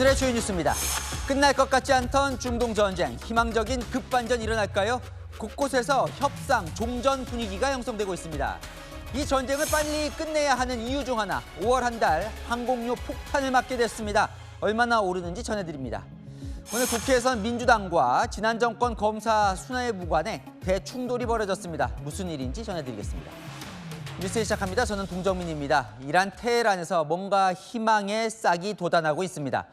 오늘의 주요 뉴스입니다. 끝날 것 같지 않던 중동 전쟁, 희망적인 급반전이 일어날까요? 곳곳에서 협상, 종전 분위기가 형성되고 있습니다. 이 전쟁을 빨리 끝내야 하는 이유 중 하나, 5월 한 달 항공유 폭탄을 맞게 됐습니다. 얼마나 오르는지 전해드립니다. 오늘 국회에선 민주당과 지난 정권 검사 순환에 무관해 대충돌이 벌어졌습니다. 무슨 일인지 전해드리겠습니다. 뉴스 시작합니다. 저는 동정민입니다. 이란 테헤란에서 뭔가 희망의 싹이 돋아나고 있습니다.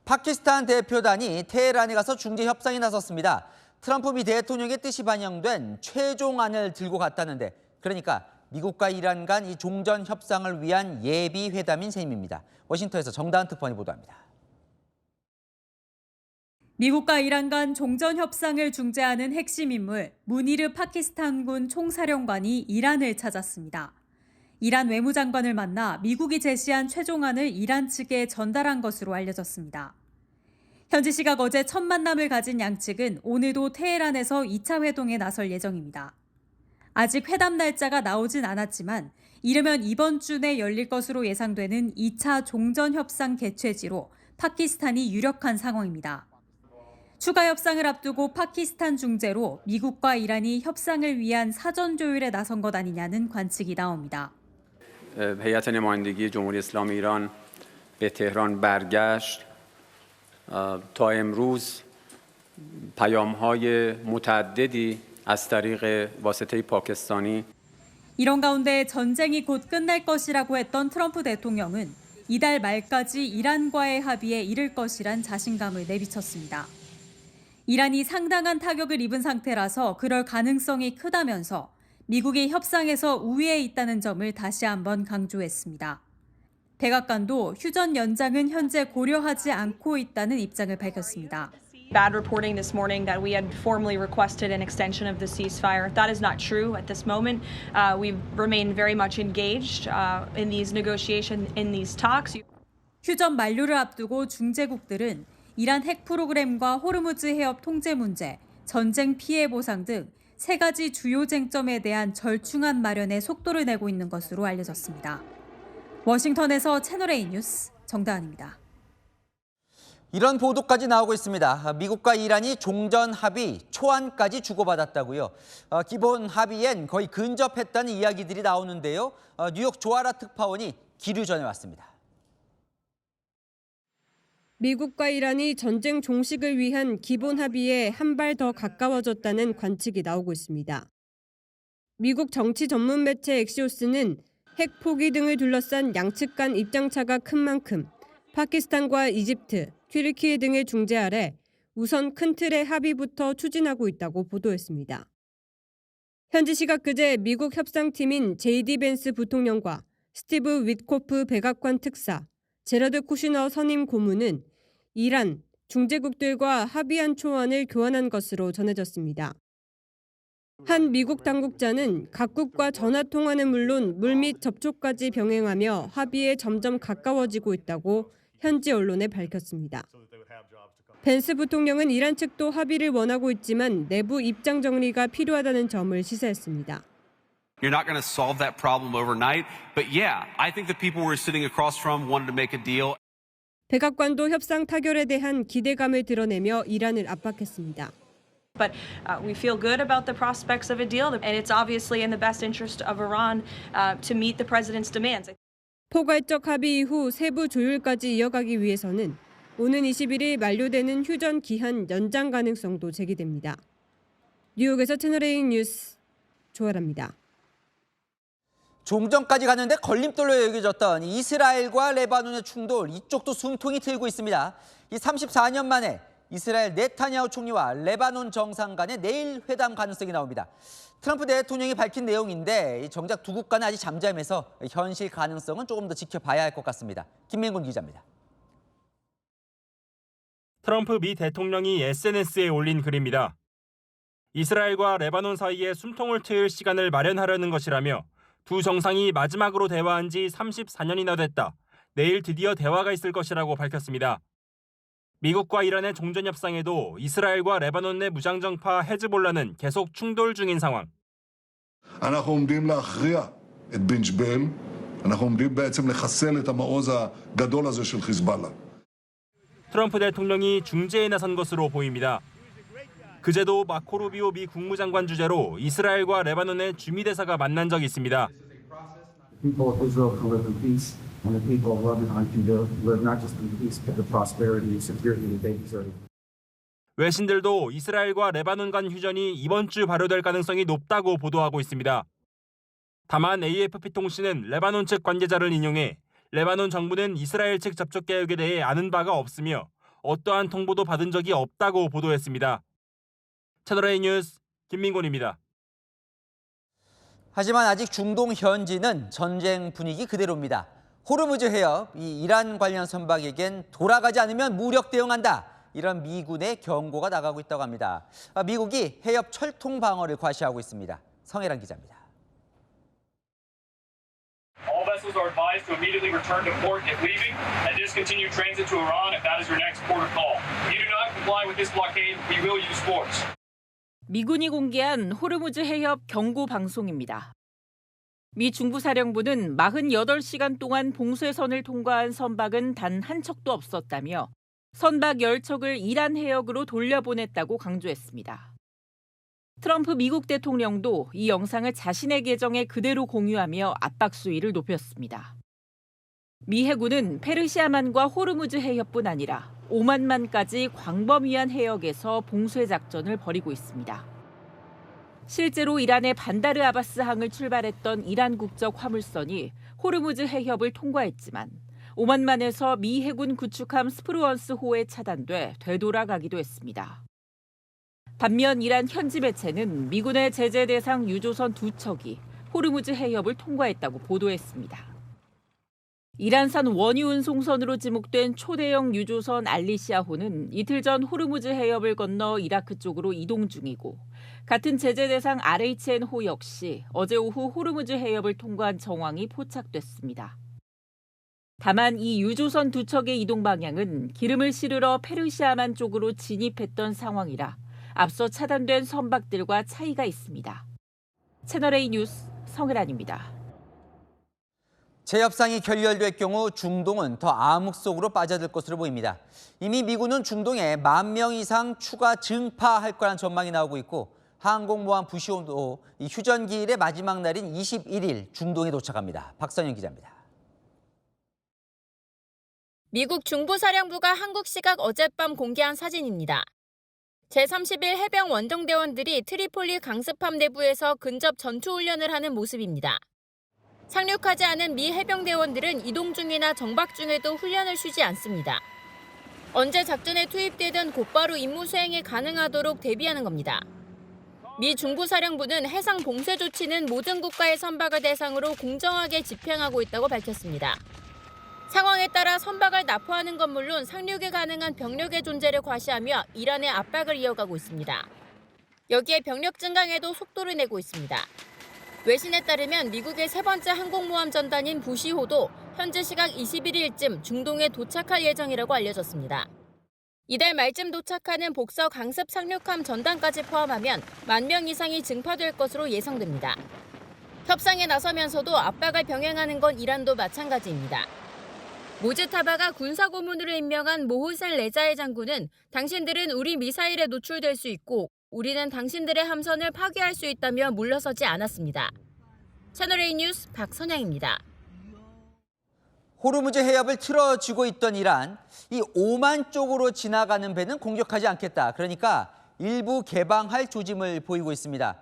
파키스탄 대표단이 테헤란에 가서 중재 협상에 나섰습니다. 트럼프 미 대통령의 뜻이 반영된 최종안을 들고 갔다는데, 그러니까 미국과 이란 간 이 종전 협상을 위한 예비 회담인 셈입니다. 워싱턴에서 정다은 특파원이 보도합니다. 미국과 이란 간 종전 협상을 중재하는 핵심 인물 무니르 파키스탄군 총사령관이 이란을 찾았습니다. 이란 외무장관을 만나 미국이 제시한 최종안을 이란 측에 전달한 것으로 알려졌습니다. 현지 시각 어제 첫 만남을 가진 양측은 오늘도 테헤란에서 2차 회동에 나설 예정입니다. 아직 회담 날짜가 나오진 않았지만 이르면 이번 주 내 열릴 것으로 예상되는 2차 종전 협상 개최지로 파키스탄이 유력한 상황입니다. 추가 협상을 앞두고 파키스탄 중재로 미국과 이란이 협상을 위한 사전 조율에 나선 것 아니냐는 관측이 나옵니다. هیئت نمایندگی جمهوری اسلامی ایران به تهران برگشت تا امروز پیام‌های متعددی از طریق واسطه پاکستانی 이런 가운데 전쟁이 곧 끝날 것이라고 했던 트럼프 대통령은 이달 말까지 이란과의 합의에 이를 것이란 자신감을 내비쳤습니다. 이란이 상당한 타격을 입은 상태라서 그럴 가능성이 크다면서 미국이 협상에서 우위에 있다는 점을 다시 한번 강조했습니다. 백악관도 휴전 연장은 현재 고려하지 않고 있다는 입장을 밝혔습니다. Bad reporting this morning that we had formally requested an extension of the ceasefire. That is not true at this moment. We've remained very much engaged in these negotiations, in these talks. 휴전 만료를 앞두고 중재국들은 이란 핵 프로그램과 호르무즈 해협 통제 문제, 전쟁 피해 보상 등 세 가지 주요 쟁점에 대한 절충안 마련에 속도를 내고 있는 것으로 알려졌습니다. 워싱턴에서 채널A 뉴스 정다은입니다. 이런 보도까지 나오고 있습니다. 미국과 이란이 종전 합의 초안까지 주고받았다고요. 기본 합의엔 거의 근접했다는 이야기들이 나오는데요. 뉴욕 조아라 특파원이 기류 전해왔습니다. 미국과 이란이 전쟁 종식을 위한 기본 합의에 한 발 더 가까워졌다는 관측이 나오고 있습니다. 미국 정치 전문 매체 엑시오스는 핵 포기 등을 둘러싼 양측 간 입장차가 큰 만큼 파키스탄과 이집트, 튀르키예 등의 중재 아래 우선 큰 틀의 합의부터 추진하고 있다고 보도했습니다. 현지 시각 그제 미국 협상팀인 JD 벤스 부통령과 스티브 윗코프 백악관 특사, 제러드 쿠시너 선임 고문은 이란, 중재국들과 합의한 초안을 교환한 것으로 전해졌습니다. 한 미국 당국자는 각국과 전화통화는 물론 물밑 접촉까지 병행하며 합의에 점점 가까워지고 있다고 현지 언론에 밝혔습니다. 벤스 부통령은 이란 측도 합의를 원하고 있지만 내부 입장 정리가 필요하다는 점을 시사했습니다. You're not going to solve that problem overnight, but yeah, I think the people we're sitting across from wanted to make a deal. 백악관도 협상 타결에 대한 기대감을 드러내며 이란을 압박했습니다. But we feel good about the prospects of a deal, and it's obviously in the best interest of Iran to meet the president's demands. 포괄적 합의 이후 세부 조율까지 이어가기 위해서는 오는 21일 만료되는 휴전 기한 연장 가능성도 제기됩니다. 뉴욕에서 채널A 뉴스 조아라입니다. 종전까지 가는데 걸림돌로 여겨졌던 이스라엘과 레바논의 충돌, 이쪽도 숨통이 트이고 있습니다. 이 34년 만에 이스라엘 네타냐후 총리와 레바논 정상 간의 내일 회담 가능성이 나옵니다. 트럼프 대통령이 밝힌 내용인데 정작 두 국가는 아직 잠잠해서 현실 가능성은 조금 더 지켜봐야 할 것 같습니다. 김민곤 기자입니다. 트럼프 미 대통령이 SNS에 올린 글입니다. 이스라엘과 레바논 사이에 숨통을 트일 시간을 마련하려는 것이라며 두 정상이 마지막으로 대화한 지 34년이나 됐다. 내일 드디어 대화가 있을 것이라고 밝혔습니다. 미국과 이란의 종전 협상에도 이스라엘과 레바논 내 무장정파 헤즈볼라는 계속 충돌 중인 상황. אנחנו עומדים להכריע את בן ג'בייל, אנחנו עומדים בעצם לחסל את המעוז הגדול הזה של חיזבאללה. 트럼프 대통령이 중재에 나선 것으로 보입니다. 그제도 마코 루비오 미 국무장관 주재로 이스라엘과 레바논의 주미대사가 만난 적이 있습니다. People of Israel can live in peace, and the people of Lebanon can live not just in peace, but the prosperity and security that they deserve. 외신들도 이스라엘과 레바논 간 휴전이 이번 주 발효될 가능성이 높다고 보도하고 있습니다. 다만 AFP 통신은 레바논 측 관계자를 인용해 레바논 정부는 이스라엘 측 접촉 계획에 대해 아는 바가 없으며 어떠한 통보도 받은 적이 없다고 보도했습니다. 채널A 뉴스 김민곤입니다. 하지만 아직 중동 현지는 전쟁 분위기 그대로입니다. 호르무즈 해협, 이 이란 관련 선박에겐 돌아가지 않으면 무력 대응한다. 이런 미군의 경고가 나가고 있다고 합니다. 미국이 해협 철통 방어를 과시하고 있습니다. 성혜란 기자입니다. All vessels are advised to immediately return to port if leaving and discontinue transit to Iran if that is your next port of call. If you do not comply with this blockade, we will use force. 미군이 공개한 호르무즈 해협 경고 방송입니다. 미 중부사령부는 48시간 동안 봉쇄선을 통과한 선박은 단 한 척도 없었다며 선박 10척을 이란 해역으로 돌려보냈다고 강조했습니다. 트럼프 미국 대통령도 이 영상을 자신의 계정에 그대로 공유하며 압박 수위를 높였습니다. 미 해군은 페르시아만과 호르무즈 해협뿐 아니라 오만만까지 광범위한 해역에서 봉쇄 작전을 벌이고 있습니다. 실제로 이란의 반다르 아바스 항을 출발했던 이란 국적 화물선이 호르무즈 해협을 통과했지만 오만만에서 미 해군 구축함 스프루언스호에 차단돼 되돌아가기도 했습니다. 반면 이란 현지 매체는 미군의 제재 대상 유조선 2척이 호르무즈 해협을 통과했다고 보도했습니다. 이란산 원유 운송선으로 지목된 초대형 유조선 알리시아호는 이틀 전 호르무즈 해협을 건너 이라크 쪽으로 이동 중이고 같은 제재 대상 RHN호 역시 어제 오후 호르무즈 해협을 통과한 정황이 포착됐습니다. 다만 이 유조선 2척의 이동 방향은 기름을 실으러 페르시아만 쪽으로 진입했던 상황이라 앞서 차단된 선박들과 차이가 있습니다. 채널A 뉴스 성혜란입니다. 재협상이 결렬될 경우 중동은 더 암흑 속으로 빠져들 것으로 보입니다. 이미 미군은 중동에 10,000명 이상 추가 증파할 거란 전망이 나오고 있고 항공모함 부시호도 이 휴전 기일의 마지막 날인 21일 중동에 도착합니다. 박선영 기자입니다. 미국 중부사령부가 한국 시각 어젯밤 공개한 사진입니다. 제-31 해병 원정대원들이 트리폴리 강습함 내부에서 근접 전투훈련을 하는 모습입니다. 상륙하지 않은 미 해병대원들은 이동 중이나 정박 중에도 훈련을 쉬지 않습니다. 언제 작전에 투입되든 곧바로 임무 수행이 가능하도록 대비하는 겁니다. 미 중부사령부는 해상 봉쇄 조치는 모든 국가의 선박을 대상으로 공정하게 집행하고 있다고 밝혔습니다. 상황에 따라 선박을 납포하는 건 물론 상륙이 가능한 병력의 존재를 과시하며 이란의 압박을 이어가고 있습니다. 여기에 병력 증강에도 속도를 내고 있습니다. 외신에 따르면 미국의 세 번째 항공모함 전단인 부시호도 현지 시각 21일쯤 중동에 도착할 예정이라고 알려졌습니다. 이달 말쯤 도착하는 복서 강습 상륙함 전단까지 포함하면 10,000명 이상이 증파될 것으로 예상됩니다. 협상에 나서면서도 압박을 병행하는 건 이란도 마찬가지입니다. 모즈타바가 군사고문으로 임명한 모호센 레자의 장군은 당신들은 우리 미사일에 노출될 수 있고 우리는 당신들의 함선을 파괴할 수 있다며 물러서지 않았습니다. 채널A 뉴스 박선양입니다. 호르무즈 해협을 틀어쥐고 있던 이란, 이 오만 쪽으로 지나가는 배는 공격하지 않겠다. 그러니까 일부 개방할 조짐을 보이고 있습니다.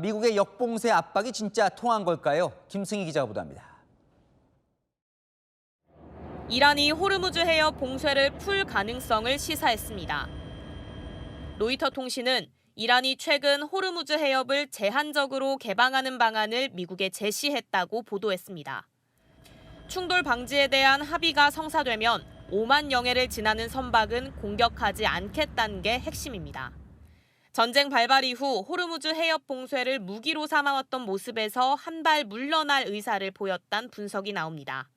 미국의 역봉쇄 압박이 진짜 통한 걸까요? 김승희 기자가 보도합니다. 이란이 호르무즈 해협 봉쇄를 풀 가능성을 시사했습니다. 로이터 통신은 이란이 최근 호르무즈 해협을 제한적으로 개방하는 방안을 미국에 제시했다고 보도했습니다. 충돌 방지에 대한 합의가 성사되면 5만 영해를 지나는 선박은 공격하지 않겠다는 게 핵심입니다. 전쟁 발발 이후 호르무즈 해협 봉쇄를 무기로 삼아왔던 모습에서 한 발 물러날 의사를 보였다는 분석이 나옵니다.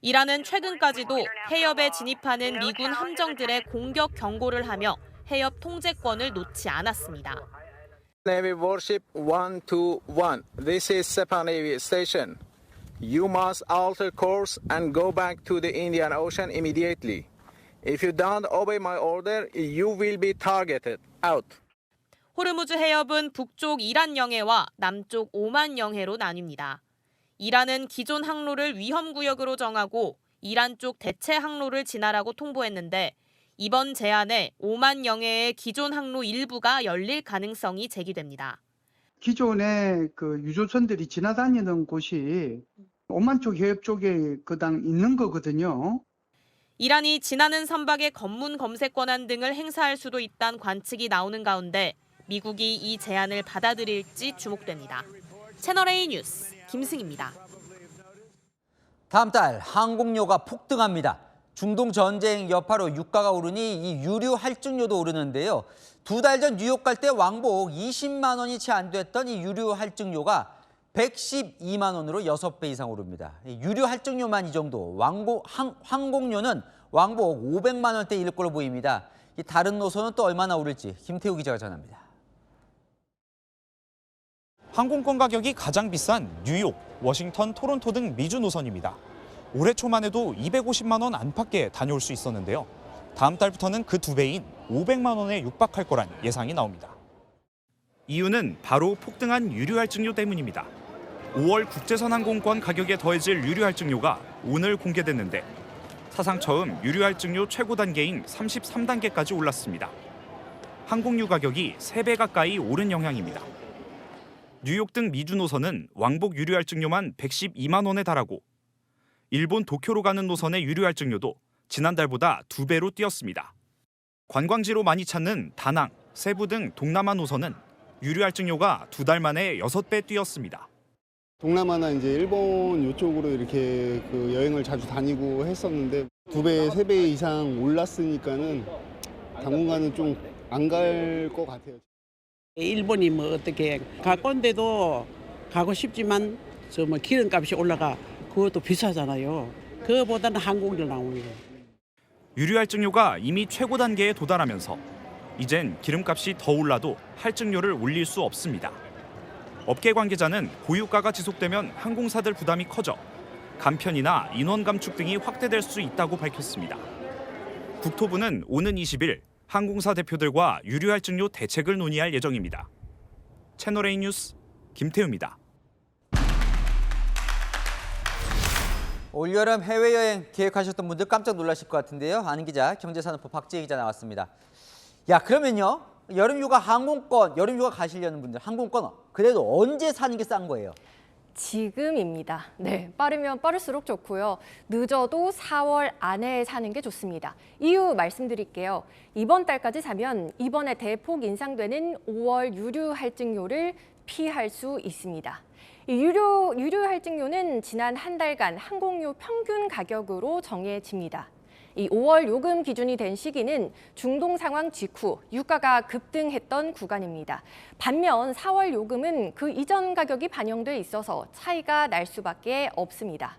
이란은 최근까지도 해협에 진입하는 미군 함정들의 공격 경고를 하며 해협 통제권을 놓지 않았습니다. Navy warship 121. This is Sepang Navy Station. You must alter course and go back to the Indian Ocean immediately. If you don't obey my order, you will be targeted. Out. 호르무즈 해협은 북쪽 이란 영해와 남쪽 오만 영해로 나뉩니다. 이란은 기존 항로를 위험구역으로 정하고 이란 쪽 대체 항로를 지나라고 통보했는데 이번 제안에 오만 영해의 기존 항로 일부가 열릴 가능성이 제기됩니다. 기존에 그 유조선들이 지나다니는 곳이 오만 쪽 해협 쪽에 그당 있는 거거든요. 이란이 지나는 선박의 검문 검색 권한 등을 행사할 수도 있다는 관측이 나오는 가운데 미국이 이 제안을 받아들일지 주목됩니다. 채널A 뉴스 김승입니다. 다음 달 항공료가 폭등합니다. 중동 전쟁 여파로 유가가 오르니 이 유류 할증료도 오르는데요. 2달 전 뉴욕 갈 때 왕복 20만 원이 채 안 됐던 이 유류 할증료가 112만 원으로 6배 이상 오릅니다. 유류 할증료만 이 정도, 항공료는 왕복 500만 원대 이를 걸로 보입니다. 이 다른 노선은 또 얼마나 오를지 김태우 기자가 전합니다. 항공권 가격이 가장 비싼 뉴욕, 워싱턴, 토론토 등 미주 노선입니다. 올해 초만 해도 250만 원 안팎에 다녀올 수 있었는데요. 다음 달부터는 그 2배인 500만 원에 육박할 거란 예상이 나옵니다. 이유는 바로 폭등한 유류 할증료 때문입니다. 5월 국제선 항공권 가격에 더해질 유류 할증료가 오늘 공개됐는데 사상 처음 유류 할증료 최고 단계인 33단계까지 올랐습니다. 항공유 가격이 3배 가까이 오른 영향입니다. 뉴욕 등 미주 노선은 왕복 유류 할증료만 112만 원에 달하고 일본 도쿄로 가는 노선의 유류 할증료도 지난달보다 2배로 뛰었습니다. 관광지로 많이 찾는 다낭, 세부 등 동남아 노선은 유류 할증료가 2달 만에 6배 뛰었습니다. 동남아나 이제 일본 이쪽으로 이렇게 그 여행을 자주 다니고 했었는데 2배, 3배 이상 올랐으니까는 당분간은 좀 안 갈 것 같아요. 일본이 뭐 어떻게 갈 건데도 가고 싶지만 저 뭐 기름값이 올라가 그것도 비싸잖아요. 그거보다는 항공료 나오는 거예요. 유류 할증료가 이미 최고 단계에 도달하면서 이젠 기름값이 더 올라도 할증료를 올릴 수 없습니다. 업계 관계자는 고유가가 지속되면 항공사들 부담이 커져 간편이나 인원 감축 등이 확대될 수 있다고 밝혔습니다. 국토부는 오는 20일 항공사 대표들과 유류 할증료 대책을 논의할 예정입니다. 채널A 뉴스 김태우입니다. 올여름 해외여행 계획하셨던 분들 깜짝 놀라실 것 같은데요. 아는 기자, 경제산업부 박지혜 기자 나왔습니다. 야, 그러면요. 여름휴가 항공권, 여름휴가 가시려는 분들 항공권 그래도 언제 사는 게 싼 거예요? 지금입니다. 네, 빠르면 빠를수록 좋고요. 늦어도 4월 안에 사는 게 좋습니다. 이유 말씀드릴게요. 이번 달까지 사면 이번에 대폭 인상되는 5월 유류 할증료를 피할 수 있습니다. 유류 할증료는 지난 한 달간 항공유 평균 가격으로 정해집니다. 이 5월 요금 기준이 된 시기는 중동 상황 직후 유가가 급등했던 구간입니다. 반면 4월 요금은 그 이전 가격이 반영돼 있어서 차이가 날 수밖에 없습니다.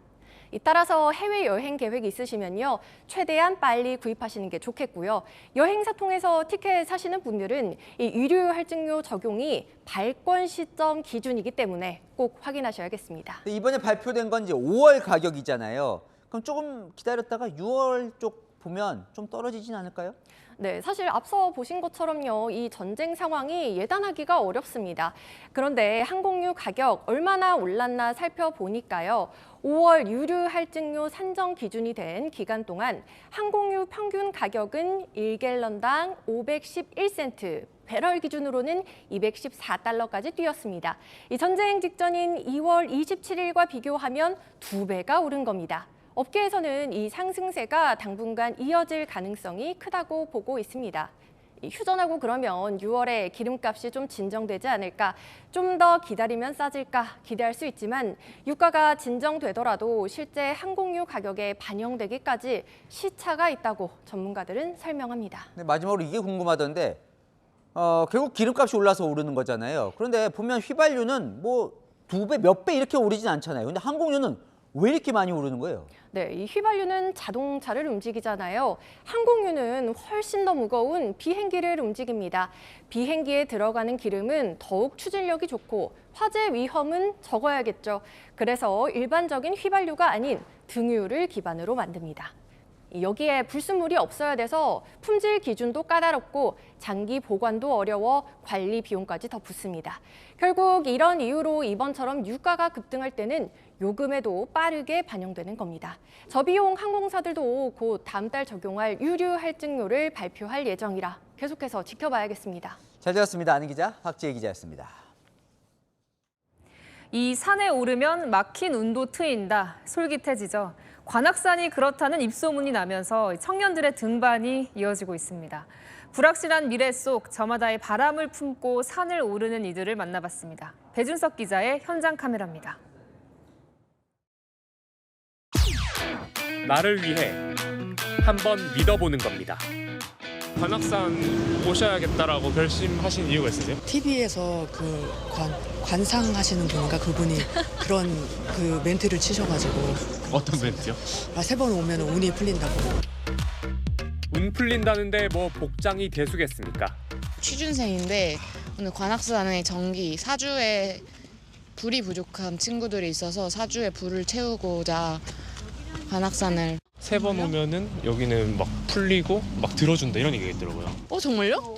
따라서 해외여행 계획 있으시면요. 최대한 빨리 구입하시는 게 좋겠고요. 여행사 통해서 티켓 사시는 분들은 이 유류 할증료 적용이 발권 시점 기준이기 때문에 꼭 확인하셔야겠습니다. 이번에 발표된 건 이제 5월 가격이잖아요. 그럼 조금 기다렸다가 6월 쪽 보면 좀 떨어지진 않을까요? 네, 사실 앞서 보신 것처럼요. 이 전쟁 상황이 예단하기가 어렵습니다. 그런데 항공유 가격 얼마나 올랐나 살펴보니까요. 5월 유류 할증료 산정 기준이 된 기간 동안 항공유 평균 가격은 1갤런당 511센트, 배럴 기준으로는 214달러까지 뛰었습니다. 이 전쟁 직전인 2월 27일과 비교하면 2배가 오른 겁니다. 업계에서는 이 상승세가 당분간 이어질 가능성이 크다고 보고 있습니다. 휴전하고 그러면 6월에 기름값이 좀 진정되지 않을까, 좀 더 기다리면 싸질까 기대할 수 있지만 유가가 진정되더라도 실제 항공유 가격에 반영되기까지 시차가 있다고 전문가들은 설명합니다. 네, 마지막으로 이게 궁금하던데 결국 기름값이 올라서 오르는 거잖아요. 그런데 보면 휘발유는 뭐 2배, 몇 배 이렇게 오르진 않잖아요. 근데 항공유는 왜 이렇게 많이 오르는 거예요? 네, 이 휘발유는 자동차를 움직이잖아요. 항공유는 훨씬 더 무거운 비행기를 움직입니다. 비행기에 들어가는 기름은 더욱 추진력이 좋고 화재 위험은 적어야겠죠. 그래서 일반적인 휘발유가 아닌 등유를 기반으로 만듭니다. 여기에 불순물이 없어야 돼서 품질 기준도 까다롭고 장기 보관도 어려워 관리 비용까지 더 붙습니다. 결국 이런 이유로 이번처럼 유가가 급등할 때는 요금에도 빠르게 반영되는 겁니다. 저비용 항공사들도 곧 다음 달 적용할 유류 할증료를 발표할 예정이라 계속해서 지켜봐야겠습니다. 잘 들었습니다. 아는 기자, 박지혜 기자였습니다. 이 산에 오르면 막힌 운도 트인다. 솔깃해지죠. 관악산이 그렇다는 입소문이 나면서 청년들의 등반이 이어지고 있습니다. 불확실한 미래 속 저마다의 바람을 품고 산을 오르는 이들을 만나봤습니다. 배준석 기자의 현장 카메라입니다. 나를 위해 한번 믿어보는 겁니다. 관악산 오셔야겠다라고 결심하신 이유가 있으세요? TV에서 그 관상하시는 분인가 그분이 그런 그 멘트를 치셔가지고. 어떤 멘트요? 3번 오면 운이 풀린다고. 운 풀린다는데 뭐 복장이 대수겠습니까? 취준생인데 오늘 관악산의 정기 사주에 불이 부족한 친구들이 있어서 사주에 불을 채우고자 관악산을. 3번 오면은 여기는 막 풀리고 막 들어준다 이런 얘기가 있더라고요. 정말요?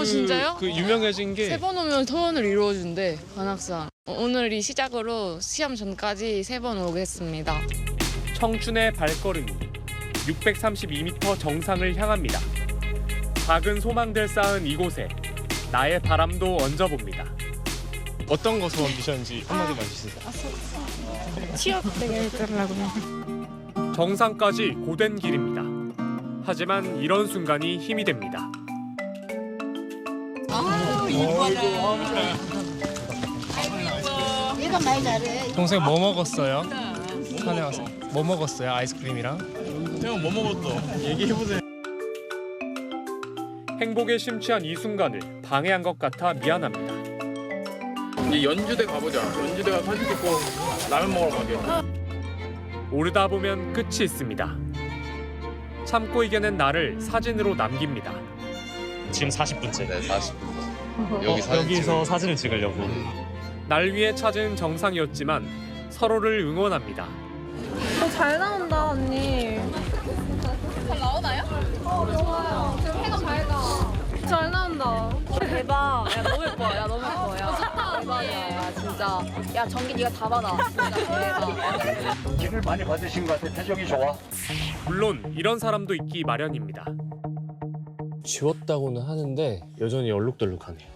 진짜요? 그 유명해진 게 3번 오면 소원을 이루어준대, 관악산. 오늘이 시작으로 시험 전까지 3번 오겠습니다. 청춘의 발걸음이 632m 정상을 향합니다. 작은 소망들 쌓은 이곳에 나의 바람도 얹어봅니다. 어떤 거 소원 비셨는지 한마디만 해주세요. 취업 되게 해달라고요. 정상까지 고된 길입니다. 하지만 이런 순간이 힘이 됩니다. 얘가 많이 잘해. 동생 뭐 먹었어요? 산에 와서 뭐 먹었어요? 아이스크림이랑? 형 뭐 먹었어? 얘기해보세요. 행복에 심취한 이 순간을 방해한 것 같아 미안합니다. 이제 연주대 가보자. 연주대 가서 사진 찍고 라면 먹으러 가게. 오르다 보면 끝이 있습니다. 참고 이겨낸 나를 사진으로 남깁니다. 지금 40분째. 네, 40분. 여기서 사진을 찍으려고. 날 위해 찾은 정상이었지만 서로를 응원합니다. 잘 나온다, 언니. 잘 나오나요? 좋아요. 지금 해가 밝아. 잘 나온다. 대박. 야, 너무 예뻐. 야, 너무 예뻐. 야, 대박이야. 야, 진짜. 야, 전기 네가 다 받아. 진짜 대박. 기를 많이 받으신 것 같아. 표정이 좋아. 물론 이런 사람도 있기 마련입니다. 지웠다고는 하는데 여전히 얼룩덜룩하네요.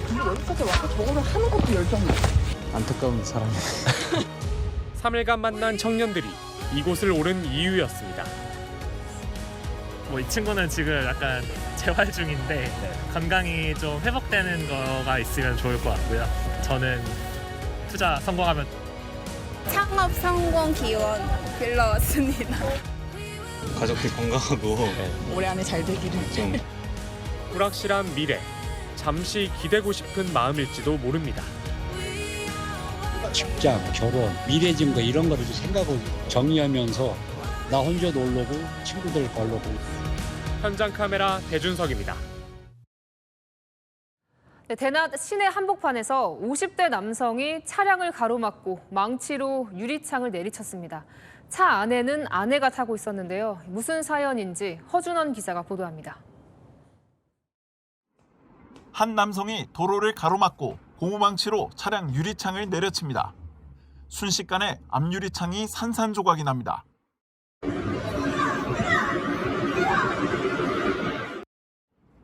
근데 여기까지 와서 저거를 하는 것도 열정이야. 안타까운 사람이에요. 3일간 만난 청년들이 이곳을 오른 이유였습니다. 이 친구는 지금 약간 재활 중인데 건강이 좀 회복되는 거가 있으면 좋을 것 같고요. 저는 투자 성공하면 창업 성공 기원 빌러왔습니다. 가족들 건강하고 올해 안에 잘 되기를. 좀 불확실한 미래, 잠시 기대고 싶은 마음일지도 모릅니다. 직장, 결혼, 미래 증거 이런 거를 생각을 정리하면서 나 혼자 놀러고 친구들 걸러고. 현장 카메라 배준석입니다. 네, 대낮 시내 한복판에서 50대 남성이 차량을 가로막고 망치로 유리창을 내리쳤습니다. 차 안에는 아내가 타고 있었는데요. 무슨 사연인지 허준원 기자가 보도합니다. 한 남성이 도로를 가로막고 고무망치로 차량 유리창을 내려칩니다. 순식간에 앞유리창이 산산조각이 납니다.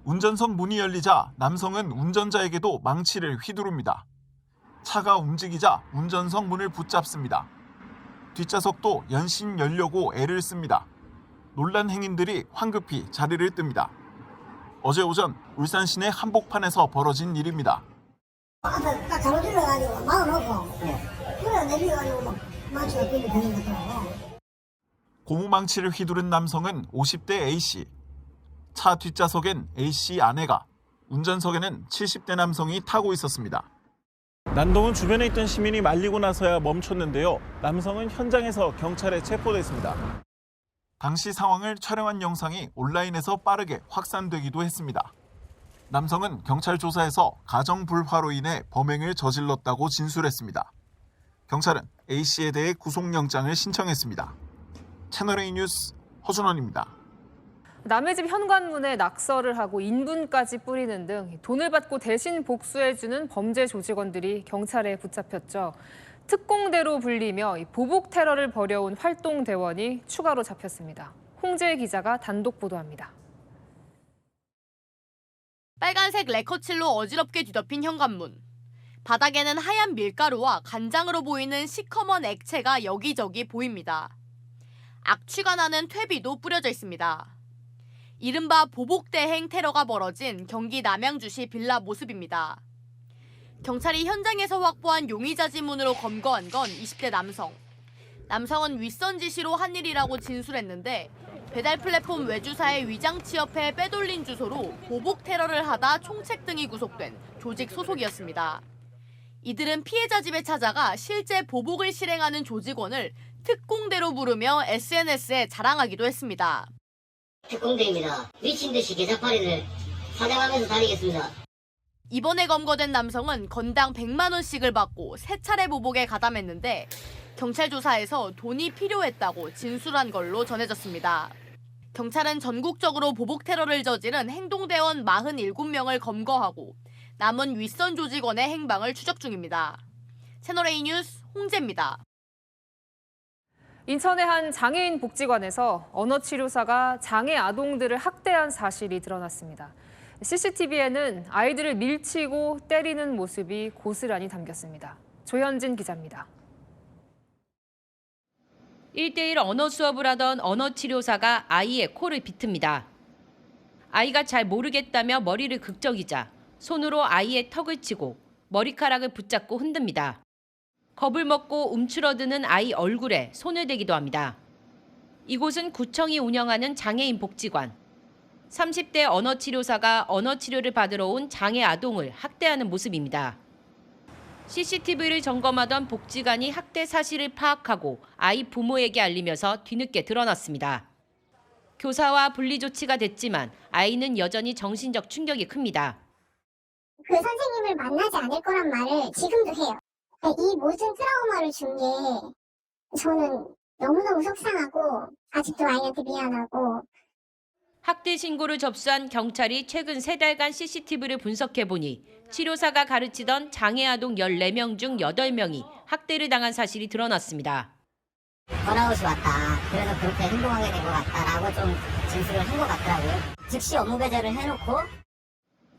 운전석 문이 열리자 남성은 운전자에게도 망치를 휘두릅니다. 차가 움직이자 운전석 문을 붙잡습니다. 뒷좌석도 연신 열려고 애를 씁니다. 놀란 행인들이 황급히 자리를 뜹니다. 어제 오전 울산 시내 한복판에서 벌어진 일입니다. 앞에 딱 가로질러가지고 막아놓고 그래 내려가지고 막 망치가 끌려 되는 거더라고. 고무망치를 휘두른 남성은 50대 A씨. 차 뒷좌석엔 A씨 아내가, 운전석에는 70대 남성이 타고 있었습니다. 난동은 주변에 있던 시민이 말리고 나서야 멈췄는데요. 남성은 현장에서 경찰에 체포됐습니다. 당시 상황을 촬영한 영상이 온라인에서 빠르게 확산되기도 했습니다. 남성은 경찰 조사에서 가정 불화로 인해 범행을 저질렀다고 진술했습니다. 경찰은 A씨에 대해 구속영장을 신청했습니다. 채널A 뉴스 허준원입니다. 남의 집 현관문에 낙서를 하고 인분까지 뿌리는 등 돈을 받고 대신 복수해주는 범죄 조직원들이 경찰에 붙잡혔죠. 특공대로 불리며 보복 테러를 벌여온 활동대원이 추가로 잡혔습니다. 홍재 기자가 단독 보도합니다. 빨간색 레커칠로 어지럽게 뒤덮인 현관문. 바닥에는 하얀 밀가루와 간장으로 보이는 시커먼 액체가 여기저기 보입니다. 악취가 나는 퇴비도 뿌려져 있습니다. 이른바 보복대행 테러가 벌어진 경기 남양주시 빌라 모습입니다. 경찰이 현장에서 확보한 용의자지문으로 검거한 건 20대 남성. 남성은 윗선 지시로 한 일이라고 진술했는데 배달 플랫폼 외주사의 위장 취업해 빼돌린 주소로 보복 테러를 하다 총책 등이 구속된 조직 소속이었습니다. 이들은 피해자 집에 찾아가 실제 보복을 실행하는 조직원을 특공대로 부르며 SNS에 자랑하기도 했습니다. 특공대입니다. 미친 듯이 계좌팔이를 사냥하면서 다니겠습니다. 이번에 검거된 남성은 건당 100만 원씩을 받고 3차례 보복에 가담했는데 경찰 조사에서 돈이 필요했다고 진술한 걸로 전해졌습니다. 경찰은 전국적으로 보복 테러를 저지른 행동대원 47명을 검거하고 남은 윗선 조직원의 행방을 추적 중입니다. 채널A 뉴스 홍재입니다. 인천의 한 장애인 복지관에서 언어치료사가 장애 아동들을 학대한 사실이 드러났습니다. CCTV에는 아이들을 밀치고 때리는 모습이 고스란히 담겼습니다. 조현진 기자입니다. 1대1 언어 수업을 하던 언어치료사가 아이의 코를 비틉니다. 아이가 잘 모르겠다며 머리를 극적이자 손으로 아이의 턱을 치고 머리카락을 붙잡고 흔듭니다. 겁을 먹고 움츠러드는 아이 얼굴에 손을 대기도 합니다. 이곳은 구청이 운영하는 장애인 복지관. 30대 언어치료사가 언어치료를 받으러 온 장애 아동을 학대하는 모습입니다. CCTV를 점검하던 복지관이 학대 사실을 파악하고 아이 부모에게 알리면서 뒤늦게 드러났습니다. 교사와 분리 조치가 됐지만 아이는 여전히 정신적 충격이 큽니다. 그 선생님을 만나지 않을 거란 말을 지금도 해요. 이 모든 트라우마를 준 게 저는 너무너무 속상하고 아직도 아이한테 미안하고. 학대 신고를 접수한 경찰이 최근 3달간 CCTV를 분석해보니 치료사가 가르치던 장애 아동 14명 중 8명이 학대를 당한 사실이 드러났습니다. 번아웃이 왔다. 그래서 그렇게 행동하게 된 것 같다라고 좀 진술을 한 것 같더라고요. 즉시 업무 배제를 해놓고.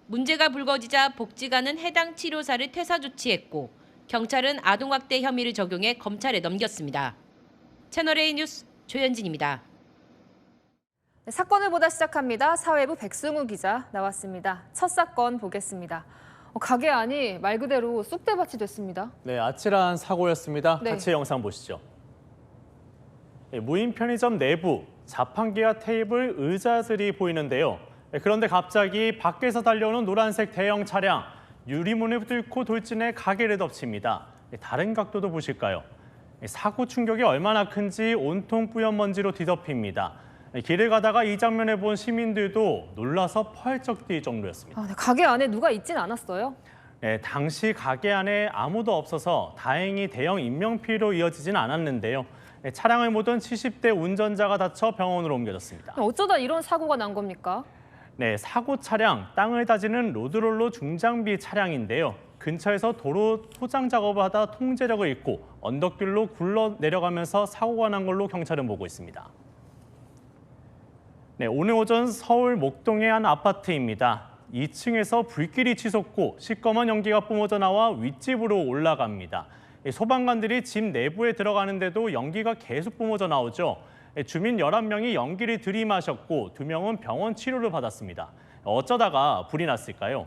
문제가 불거지자 복지관은 해당 치료사를 퇴사 조치했고 경찰은 아동학대 혐의를 적용해 검찰에 넘겼습니다. 채널A 뉴스 조현진입니다. 사건을 보다 시작합니다. 사회부 백승우 기자 나왔습니다. 첫 사건 보겠습니다. 가게 안이 말 그대로 쑥대밭이 됐습니다. 네, 아찔한 사고였습니다. 네. 같이 영상 보시죠. 무인 편의점 내부 자판기와 테이블, 의자들이 보이는데요. 그런데 갑자기 밖에서 달려오는 노란색 대형 차량, 유리문을 뚫고 돌진해 가게를 덮칩니다. 다른 각도도 보실까요? 사고 충격이 얼마나 큰지 온통 뿌연 먼지로 뒤덮입니다. 길을 가다가 이 장면을 본 시민들도 놀라서 펄쩍 뛸 정도였습니다. 가게 안에 누가 있진 않았어요? 네, 당시 가게 안에 아무도 없어서 다행히 대형 인명피해로 이어지진 않았는데요. 차량을 모던 70대 운전자가 다쳐 병원으로 옮겨졌습니다. 어쩌다 이런 사고가 난 겁니까? 네, 사고 차량, 땅을 다지는 로드롤러 중장비 차량인데요. 근처에서 도로 포장 작업을 하다 통제력을 잃고 언덕길로 굴러 내려가면서 사고가 난 걸로 경찰은 보고 있습니다. 네, 오늘 오전 서울 목동의 한 아파트입니다. 2층에서 불길이 치솟고 시꺼먼 연기가 뿜어져 나와 윗집으로 올라갑니다. 소방관들이 집 내부에 들어가는데도 연기가 계속 뿜어져 나오죠. 주민 11명이 연기를 들이마셨고 2명은 병원 치료를 받았습니다. 어쩌다가 불이 났을까요?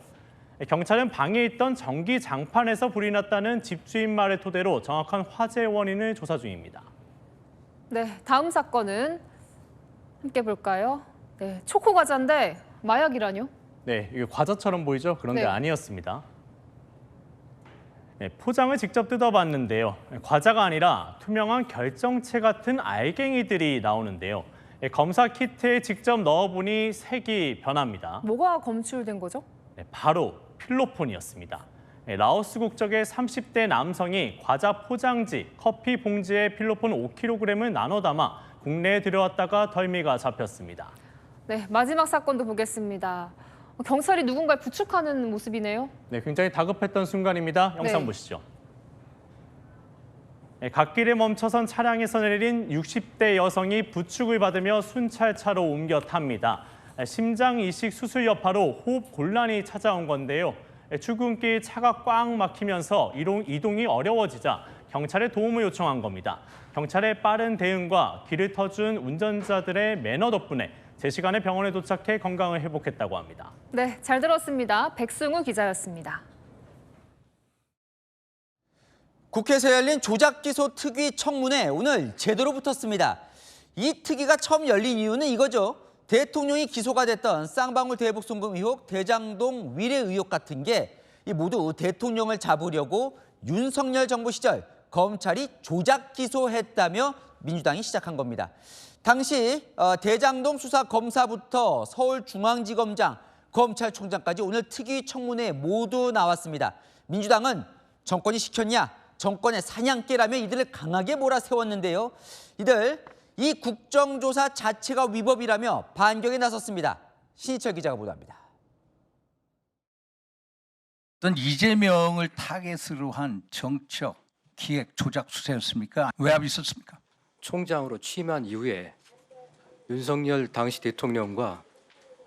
경찰은 방에 있던 전기 장판에서 불이 났다는 집주인 말을 토대로 정확한 화재 원인을 조사 중입니다. 네, 다음 사건은 함께 볼까요? 네, 초코 과자인데 마약이라뇨? 네, 이게 과자처럼 보이죠? 그런데 네. 아니었습니다. 네, 포장을 직접 뜯어봤는데요. 과자가 아니라 투명한 결정체 같은 알갱이들이 나오는데요. 검사 키트에 직접 넣어보니 색이 변합니다. 뭐가 검출된 거죠? 네, 바로 필로폰이었습니다. 라오스 국적의 30대 남성이 과자 포장지, 커피 봉지에 필로폰 5kg을 나눠 담아 국내에 들여왔다가 덜미가 잡혔습니다. 네, 마지막 사건도 보겠습니다. 경찰이 누군가를 부축하는 모습이네요. 네, 굉장히 다급했던 순간입니다. 영상 네. 보시죠. 네, 갓길에 멈춰선 차량에서 내린 60대 여성이 부축을 받으며 순찰차로 옮겨 탑니다. 심장 이식 수술 여파로 호흡 곤란이 찾아온 건데요. 출근길 차가 꽉 막히면서 이동이 어려워지자 경찰에 도움을 요청한 겁니다. 경찰의 빠른 대응과 길을 터준 운전자들의 매너 덕분에 제 시간에 병원에 도착해 건강을 회복했다고 합니다. 네, 잘 들었습니다. 백승우 기자였습니다. 국회에서 열린 조작기소 특위 청문회 오늘 제대로 붙었습니다. 이 특위가 처음 열린 이유는 이거죠. 대통령이 기소가 됐던 쌍방울 대북 송금 의혹, 대장동 위례 의혹 같은 게 모두 대통령을 잡으려고 윤석열 정부 시절 검찰이 조작 기소했다며 민주당이 시작한 겁니다. 당시 대장동 수사 검사부터 서울중앙지검장, 검찰총장까지 오늘 특위 청문회에 모두 나왔습니다. 민주당은 정권이 시켰냐, 정권의 사냥개라며 이들을 강하게 몰아세웠는데요. 이들 이 국정조사 자체가 위법이라며 반격에 나섰습니다. 신희철 기자가 보도합니다. 어떤 이재명을 타겟으로 한 정책, 기획, 조작 수사였습니까? 외압이 있었습니까? 총장으로 취임한 이후에 윤석열 당시 대통령과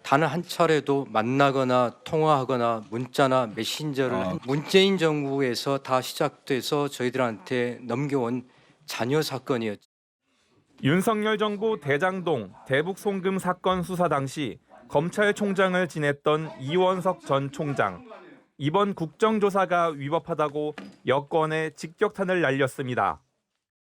단 한 차례도 만나거나 통화하거나 문자나 메신저를 문재인 정부에서 다 시작돼서 저희들한테 넘겨온 잔여 사건이었죠. 윤석열 정부 대장동 대북 송금 사건 수사 당시 검찰총장을 지냈던 이원석 전 총장. 이번 국정조사가 위법하다고 여권에 직격탄을 날렸습니다.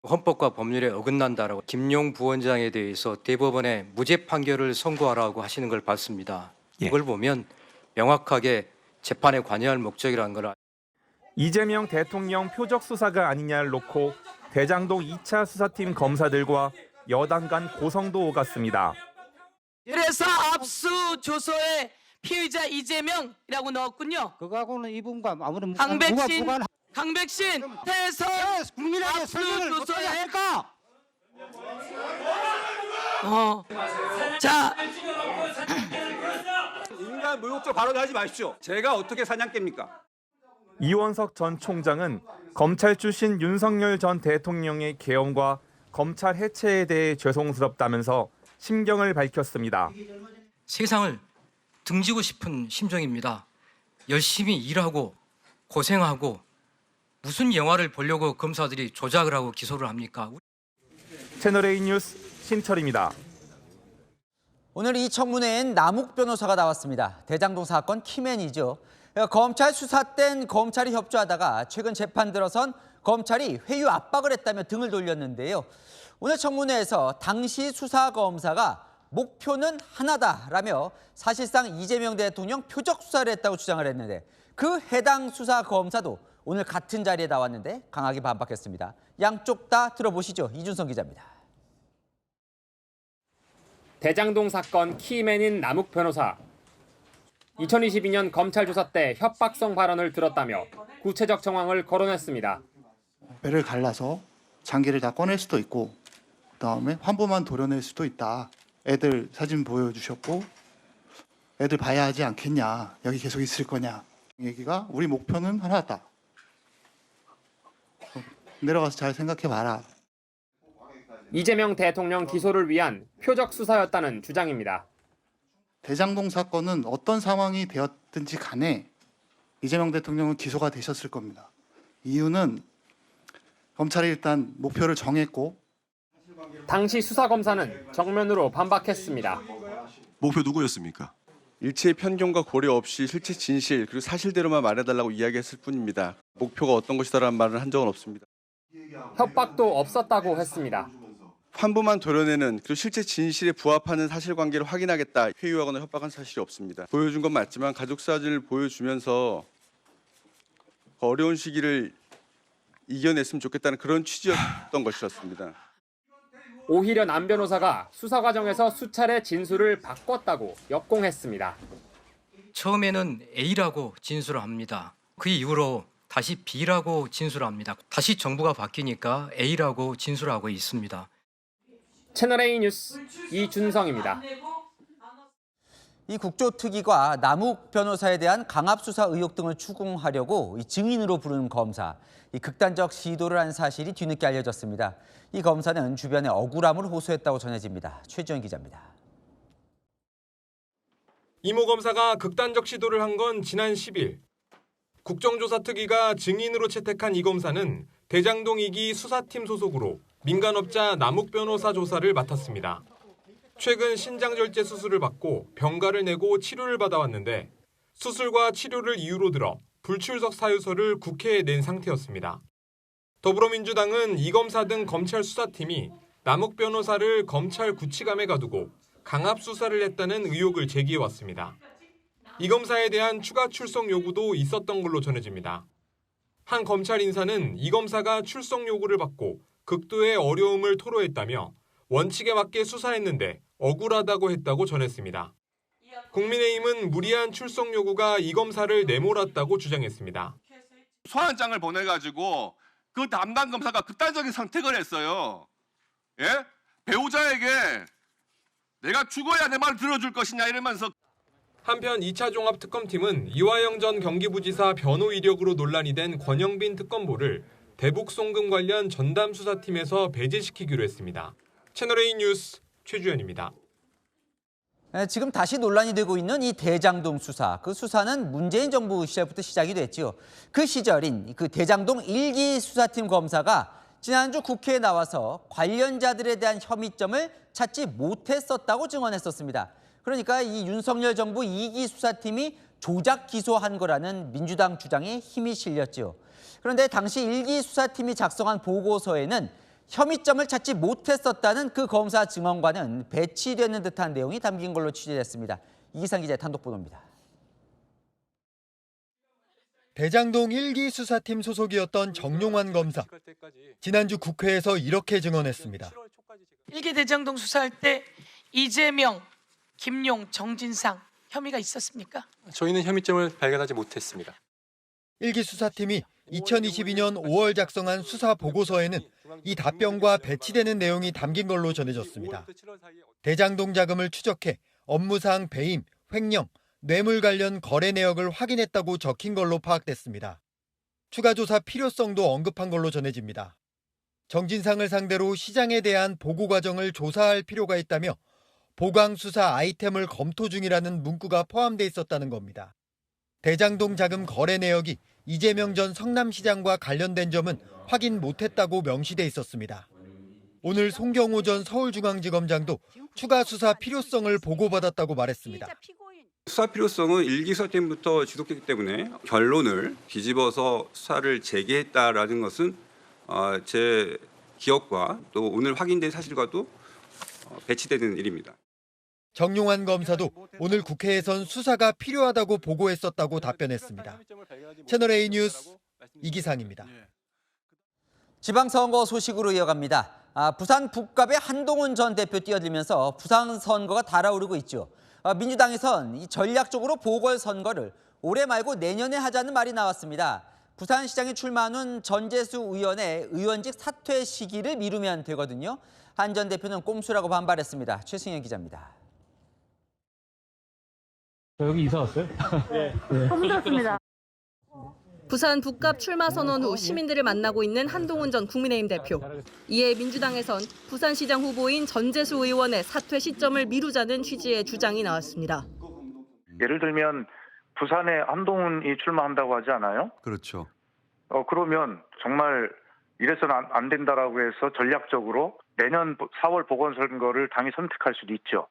헌법과 법률에 어긋난다라고 김용 부원장에 대해서 대법원에 무죄 판결을 선고하라고 하시는 걸 봤습니다. 이걸 보면 명확하게 재판에 관여할 목적이라는 걸. 이재명 대통령 표적 수사가 아니냐를 놓고 대장동 2차 수사팀 검사들과 여당 간 고성도 오갔습니다. 그래서 압수조서에 피의자 이재명이라고 넣었군요. 그거하고는 이분과 아무런 강백신 해서 국민에게 설명을 어떻게 할까? 자, 인간 모욕죄 발언하지 마십시오. 제가 어떻게 사냥개입니까? 이원석 전 총장은 검찰 출신 윤석열 전 대통령의 계엄과 검찰 해체에 대해 죄송스럽다면서 심경을 밝혔습니다. 세상을 등지고 싶은 심정입니다. 열심히 일하고 고생하고 무슨 영화를 보려고 검사들이 조작을 하고 기소를 합니까? 채널A 뉴스 신철입니다. 오늘 이 청문회엔 남욱 변호사가 나왔습니다. 대장동 사건 키맨이죠. 검찰 수사 땐 검찰이 협조하다가 최근 재판 들어선 검찰이 회유 압박을 했다며 등을 돌렸는데요. 오늘 청문회에서 당시 수사검사가 목표는 하나다라며 사실상 이재명 대통령 표적 수사를 했다고 주장을 했는데 그 해당 수사검사도 오늘 같은 자리에 나왔는데 강하게 반박했습니다. 양쪽 다 들어보시죠. 이준성 기자입니다. 대장동 사건 키맨인 남욱 변호사. 2022년 검찰 조사 때 협박성 발언을 들었다며 구체적 정황을 거론했습니다. 배를 갈라서 장기를 다 꺼낼 수도 있고 그다음에 환부만 도려낼 수도 있다. 애들 사진 보여주셨고 애들 봐야 하지 않겠냐. 여기 계속 있을 거냐. 얘기가 우리 목표는 하나다. 내려가서 잘 생각해봐라. 이재명 대통령 기소를 위한 표적 수사였다는 주장입니다. 대장동 사건은 어떤 상황이 되었든지 간에 이재명 대통령은 기소가 되셨을 겁니다. 이유는 검찰이 일단 목표를 정했고 당시 수사검사는 정면으로 반박했습니다. 목표 누구였습니까? 일체의 편견과 고려 없이 실체 진실 그리고 사실대로만 말해달라고 이야기했을 뿐입니다. 목표가 어떤 것이다라는 말을 한 적은 없습니다. 협박도 없었다고 했습니다. 환부만 도려내는 그리고 실제 진실에 부합하는 사실관계를 확인하겠다. 회유하거나 협박한 사실이 없습니다. 보여준 건 맞지만 가족 사진을 보여주면서 어려운 시기를 이겨냈으면 좋겠다는 그런 취지였던 것이었습니다. 오히려 남 변호사가 수사 과정에서 수차례 진술을 바꿨다고 역공했습니다. 처음에는 A라고 진술을 합니다. 그 이후로 다시 B라고 진술합니다. 다시 정부가 바뀌니까 A라고 진술하고 있습니다. 채널A 뉴스 이준성입니다. 이 국조특위가 남욱 변호사에 대한 강압수사 의혹 등을 추궁하려고 이 증인으로 부른 검사, 이 극단적 시도를 한 사실이 뒤늦게 알려졌습니다. 이 검사는 주변에 억울함을 호소했다고 전해집니다. 최지원 기자입니다. 이모 검사가 극단적 시도를 한 건 지난 10일. 국정조사특위가 증인으로 채택한 이 검사는 대장동 2기 수사팀 소속으로 민간업자 남욱 변호사 조사를 맡았습니다. 최근 신장절제 수술을 받고 병가를 내고 치료를 받아왔는데 수술과 치료를 이유로 들어 불출석 사유서를 국회에 낸 상태였습니다. 더불어민주당은 이 검사 등 검찰 수사팀이 남욱 변호사를 검찰 구치감에 가두고 강압 수사를 했다는 의혹을 제기해왔습니다. 이 검사에 대한 추가 출석 요구도 있었던 걸로 전해집니다. 한 검찰 인사는 이 검사가 출석 요구를 받고 극도의 어려움을 토로했다며 원칙에 맞게 수사했는데 억울하다고 했다고 전했습니다. 국민의힘은 무리한 출석 요구가 이 검사를 내몰았다고 주장했습니다. 소환장을 보내가지고 그 담당 검사가 극단적인 선택을 했어요. 예? 배우자에게 내가 죽어야 내 말 들어줄 것이냐 이러면서. 한편 2차 종합특검팀은 이화영 전 경기부지사 변호 이력으로 논란이 된 권영빈 특검보를 대북 송금 관련 전담 수사팀에서 배제시키기로 했습니다. 채널A 뉴스 최주연입니다. 지금 다시 논란이 되고 있는 이 대장동 수사. 그 수사는 문재인 정부 시절부터 시작이 됐죠. 그 시절인 그 대장동 1기 수사팀 검사가 지난주 국회에 나와서 관련자들에 대한 혐의점을 찾지 못했었다고 증언했었습니다. 그러니까 이 윤석열 정부 2기 수사팀이 조작 기소한 거라는 민주당 주장에 힘이 실렸죠. 그런데 당시 1기 수사팀이 작성한 보고서에는 혐의점을 찾지 못했었다는 그 검사 증언과는 배치되는 듯한 내용이 담긴 걸로 취재됐습니다. 이기상 기자의 단독 보도입니다. 대장동 1기 수사팀 소속이었던 정용환 검사. 지난주 국회에서 이렇게 증언했습니다. 1기 대장동 수사할 때 이재명, 김용, 정진상 혐의가 있었습니까? 저희는 혐의점을 발견하지 못했습니다. 1기 수사팀이 2022년 5월 작성한 수사 보고서에는 이 답변과 배치되는 내용이 담긴 걸로 전해졌습니다. 대장동 자금을 추적해 업무상 배임, 횡령, 뇌물 관련 거래 내역을 확인했다고 적힌 걸로 파악됐습니다. 추가 조사 필요성도 언급한 걸로 전해집니다. 정진상을 상대로 시장에 대한 보고 과정을 조사할 필요가 있다며 보강 수사 아이템을 검토 중이라는 문구가 포함돼 있었다는 겁니다. 대장동 자금 거래 내역이 이재명 전 성남시장과 관련된 점은 확인 못했다고 명시돼 있었습니다. 오늘 송경호 전 서울중앙지검장도 추가 수사 필요성을 보고받았다고 말했습니다. 수사 필요성은 1기 수사팀부터 지속됐기 때문에 결론을 뒤집어서 수사를 재개했다라는 것은 제 기억과 또 오늘 확인된 사실과도 배치되는 일입니다. 정용환 검사도 오늘 국회에선 수사가 필요하다고 보고했었다고 답변했습니다. 채널A 뉴스 이기상입니다. 지방선거 소식으로 이어갑니다. 부산 북갑의 한동훈 전 대표 뛰어들면서 부산 선거가 달아오르고 있죠. 민주당에선 이 전략적으로 보궐선거를 올해 말고 내년에 하자는 말이 나왔습니다. 부산시장에 출마한 후 전재수 의원의 의원직 사퇴 시기를 미루면 되거든요. 한 전 대표는 꼼수라고 반발했습니다. 최승현 기자입니다. 여기 이사 왔어요? 네. 힘들었습니다. 부산 북갑 출마 선언 후 시민들을 만나고 있는 한동훈 전 국민의힘 대표. 이에 민주당에선 부산시장 후보인 전재수 의원의 사퇴 시점을 미루자는 취지의 주장이 나왔습니다. 예를 들면 부산에 한동훈이 출마한다고 하지 않아요? 그렇죠. 그러면 정말 이래서는 안 된다라고 해서 전략적으로 내년 4월 보궐선거를 당이 선택할 수도 있죠.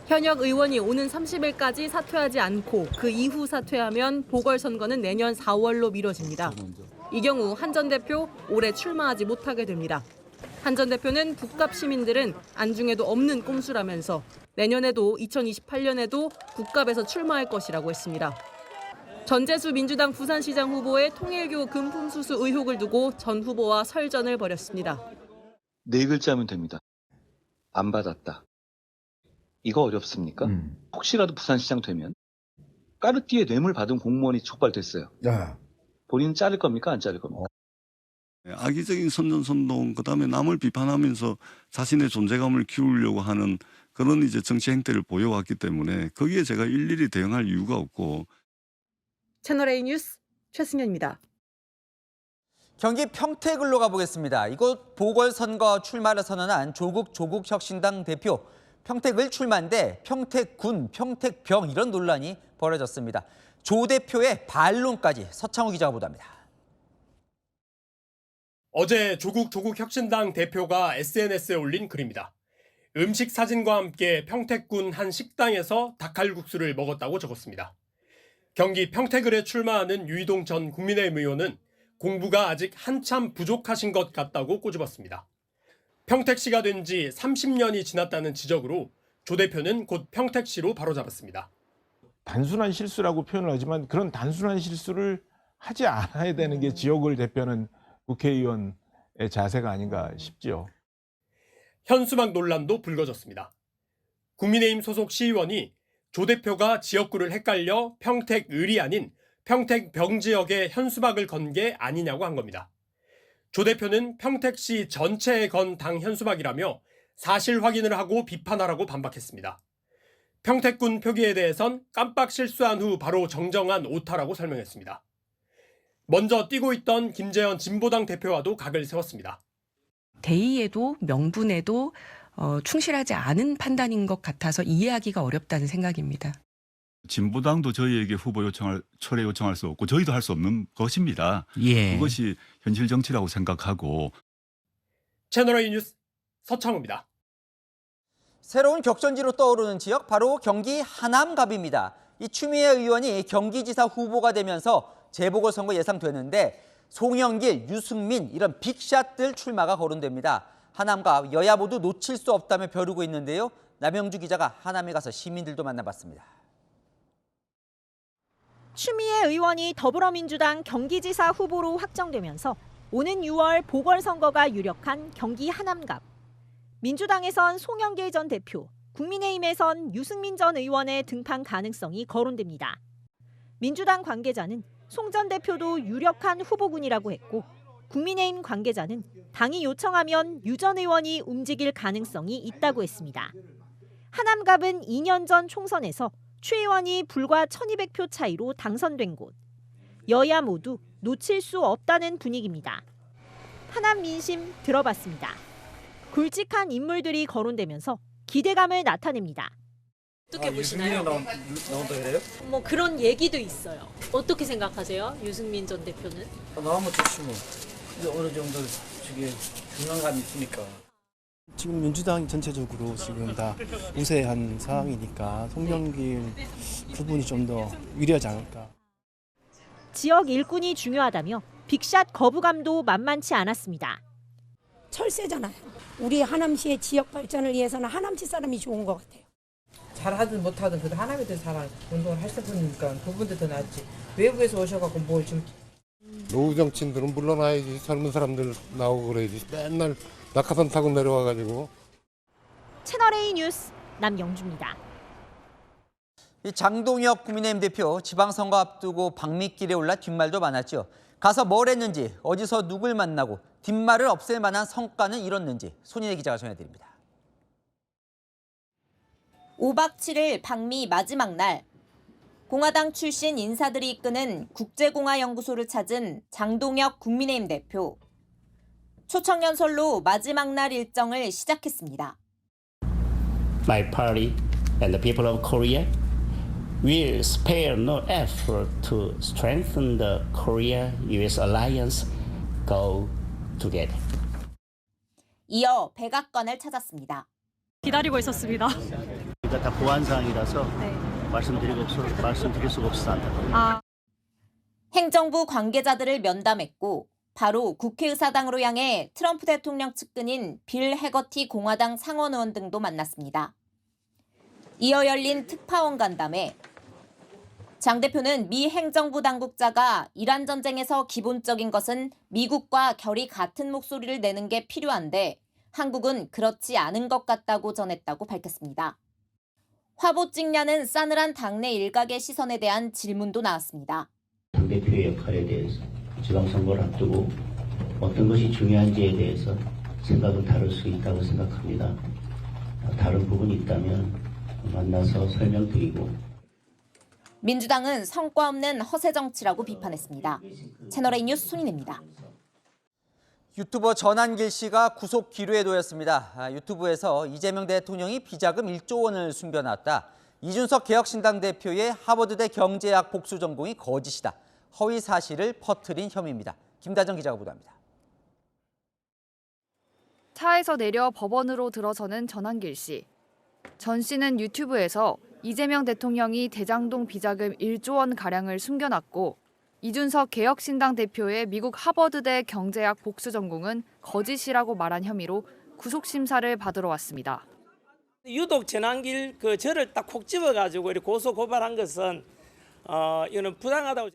현역 의원이 오는 30일까지 사퇴하지 않고 그 이후 사퇴하면 보궐선거는 내년 4월로 미뤄집니다. 이 경우 한 전 대표 올해 출마하지 못하게 됩니다. 한 전 대표는 북갑 시민들은 안중에도 없는 꼼수라면서 내년에도 2028년에도 북갑에서 출마할 것이라고 했습니다. 전재수 민주당 부산시장 후보의 통일교 금품 수수 의혹을 두고 전 후보와 설전을 벌였습니다. 네 글자면 됩니다. 안 받았다. 이거 어렵습니까? 혹시라도 부산시장 되면 까르띠에 뇌물 받은 공무원이 촉발됐어요. 본인은 자를 겁니까? 안 자를 겁니까? 악의적인 선전선동, 그다음에 남을 비판하면서 자신의 존재감을 키우려고 하는 그런 이제 정치 행태를 보여왔기 때문에 거기에 제가 일일이 대응할 이유가 없고. 채널A 뉴스 최승현입니다. 경기 평택을로 가보겠습니다. 이곳 보궐선거 출마를 선언한 조국 혁신당 대표. 평택을 출마인데 평택군, 평택병 이런 논란이 벌어졌습니다. 조 대표의 반론까지 서창호 기자가 보도합니다. 어제 조국 혁신당 대표가 SNS에 올린 글입니다. 음식 사진과 함께 평택군 한 식당에서 닭칼국수를 먹었다고 적었습니다. 경기 평택을에 출마하는 유이동 전 국민의힘 의원은 공부가 아직 한참 부족하신 것 같다고 꼬집었습니다. 평택시가 된 지 30년이 지났다는 지적으로 조 대표는 곧 평택시로 바로잡았습니다. 단순한 실수라고 표현을 하지만 그런 단순한 실수를 하지 않아야 되는 게 지역을 대표하는 국회의원의 자세가 아닌가 싶지요. 현수막 논란도 불거졌습니다. 국민의힘 소속 시의원이 조 대표가 지역구를 헷갈려 평택을이 아닌 평택병 지역에 현수막을 건 게 아니냐고 한 겁니다. 조 대표는 평택시 전체에 건 당 현수막이라며 사실 확인을 하고 비판하라고 반박했습니다. 평택군 표기에 대해선 깜빡 실수한 후 바로 정정한 오타라고 설명했습니다. 먼저 뛰고 있던 김재현 진보당 대표와도 각을 세웠습니다. 대의에도 명분에도 충실하지 않은 판단인 것 같아서 이해하기가 어렵다는 생각입니다. 진보당도 저희에게 후보 철회 요청할 수 없고 저희도 할 수 없는 것입니다. 그것이 현실 정치라고 생각하고. 채널A 뉴스 서창호입니다. 새로운 격전지로 떠오르는 지역 바로 경기 하남갑입니다. 이 추미애 의원이 경기지사 후보가 되면서 재보궐선거 예상되는데 송영길, 유승민 이런 빅샷들 출마가 거론됩니다. 하남갑 여야 모두 놓칠 수 없다며 벼르고 있는데요. 남영주 기자가 하남에 가서 시민들도 만나봤습니다. 추미애 의원이 더불어민주당 경기지사 후보로 확정되면서 오는 6월 보궐선거가 유력한 경기 하남갑. 민주당에선 송영길 전 대표, 국민의힘에선 유승민 전 의원의 등판 가능성이 거론됩니다. 민주당 관계자는 송 전 대표도 유력한 후보군이라고 했고 국민의힘 관계자는 당이 요청하면 유 전 의원이 움직일 가능성이 있다고 했습니다. 하남갑은 2년 전 총선에서 추 의원이 불과 1200표 차이로 당선된 곳. 여야 모두 놓칠 수 없다는 분위기입니다. 하남 민심 들어봤습니다. 굵직한 인물들이 거론되면서 기대감을 나타냅니다. 어떻게 보시나요? 나온다 그래요? 뭐 그런 얘기도 있어요. 어떻게 생각하세요? 유승민 전 대표는? 나오면 좋지 뭐. 근데 어느 정도 저게 균형감이 있으니까. 지금 민주당 전체적으로 지금 다 우세한 상황이니까 송영길 그분이 좀 더 유리하지 않을까. 지역 일꾼이 중요하다며 빅샷 거부감도 만만치 않았습니다. 철새잖아요. 우리 하남시의 지역 발전을 위해서는 하남시 사람이 좋은 것 같아요. 잘하든 못하든 그래도 하남이 더 잘 운동을 할 거니까 그분들 더 낫지. 외국에서 오셔갖고 뭘 좀. 노후 정치인들은 물러나야지. 젊은 사람들 나오고 그래야지. 맨날 낙하산 타고 내려와가지고. 채널A 뉴스 남영주입니다. 이 장동혁 국민의힘 대표 지방선거 앞두고 방미길에 올라 뒷말도 많았죠. 가서 뭘 했는지, 어디서 누굴 만나고 뒷말을 없앨 만한 성과는 이뤘는지 손인혜 기자가 전해드립니다. 5박 7일 방미 마지막 날. 공화당 출신 인사들이 이끄는 국제공화연구소를 찾은 장동혁 국민의힘 대표. 초청연설로 마지막 날 일정을 시작했습니다. My party and the people of Korea will spare no effort to strengthen the Korea-US alliance. Go together. 이어 백악관을 찾았습니다. 기다리고 있었습니다. 이거 다 보안 사항이라서 말씀드릴 수가 없습니다. 행정부 관계자들을 면담했고 바로 국회의사당으로 향해 트럼프 대통령 측근인 빌 해거티 공화당 상원의원 등도 만났습니다. 이어 열린 특파원 간담회. 장 대표는 미 행정부 당국자가 이란 전쟁에서 기본적인 것은 미국과 결이 같은 목소리를 내는 게 필요한데 한국은 그렇지 않은 것 같다고 전했다고 밝혔습니다. 화보 찍냐는 싸늘한 당내 일각의 시선에 대한 질문도 나왔습니다. 당 대표의 역할에 대해서 지방선거를 앞두고 어떤 것이 중요한지에 대해서 생각은 다를 수 있다고 생각합니다. 다른 부분이 있다면 만나서 설명드리고. 민주당은 성과 없는 허세 정치라고 비판했습니다. 채널A 뉴스 손인혜입니다. 유튜버 전한길 씨가 구속 기류에 놓였습니다. 유튜브에서 이재명 대통령이 비자금 1조 원을 숨겨놨다. 이준석 개혁신당 대표의 하버드대 경제학 복수 전공이 거짓이다. 허위 사실을 퍼뜨린 혐의입니다. 김다정 기자가 보도합니다. 차에서 내려 법원으로 들어서는 전한길 씨. 전 씨는 유튜브에서 이재명 대통령이 대장동 비자금 1조 원 가량을 숨겨놨고 이준석 개혁신당 대표의 미국 하버드대 경제학 복수 전공은 거짓이라고 말한 혐의로 구속심사를 받으러 왔습니다. 유독 전한길 저를 딱 콕 집어가지고 이렇게 고소 고발한 것은 이거는 부당하다고.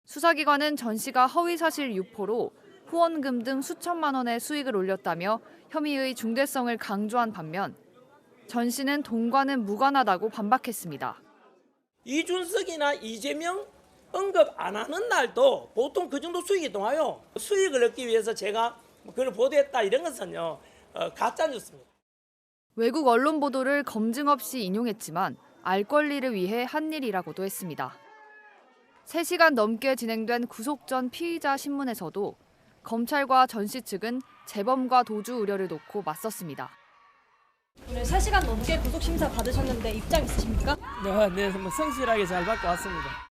수사기관은 전 씨가 허위사실 유포로 후원금 등 수천만 원의 수익을 올렸다며 혐의의 중대성을 강조한 반면 전 씨는 돈과는 무관하다고 반박했습니다. 이준석이나 이재명 언급 안 하는 날도 보통 그 정도 수익이 나와요. 수익을 얻기 위해서 제가 그걸 보도했다 이런 것은요 가짜 뉴스입니다. 외국 언론 보도를 검증 없이 인용했지만 알 권리를 위해 한 일이라고도 했습니다. 3시간 넘게 진행된 구속 전 피의자 신문에서도 검찰과 전 씨 측은 재범과 도주 우려를 놓고 맞섰습니다. 오늘 3시간 넘게 구속심사 받으셨는데 입장 있으십니까? 네, 성실하게 잘 받고 왔습니다.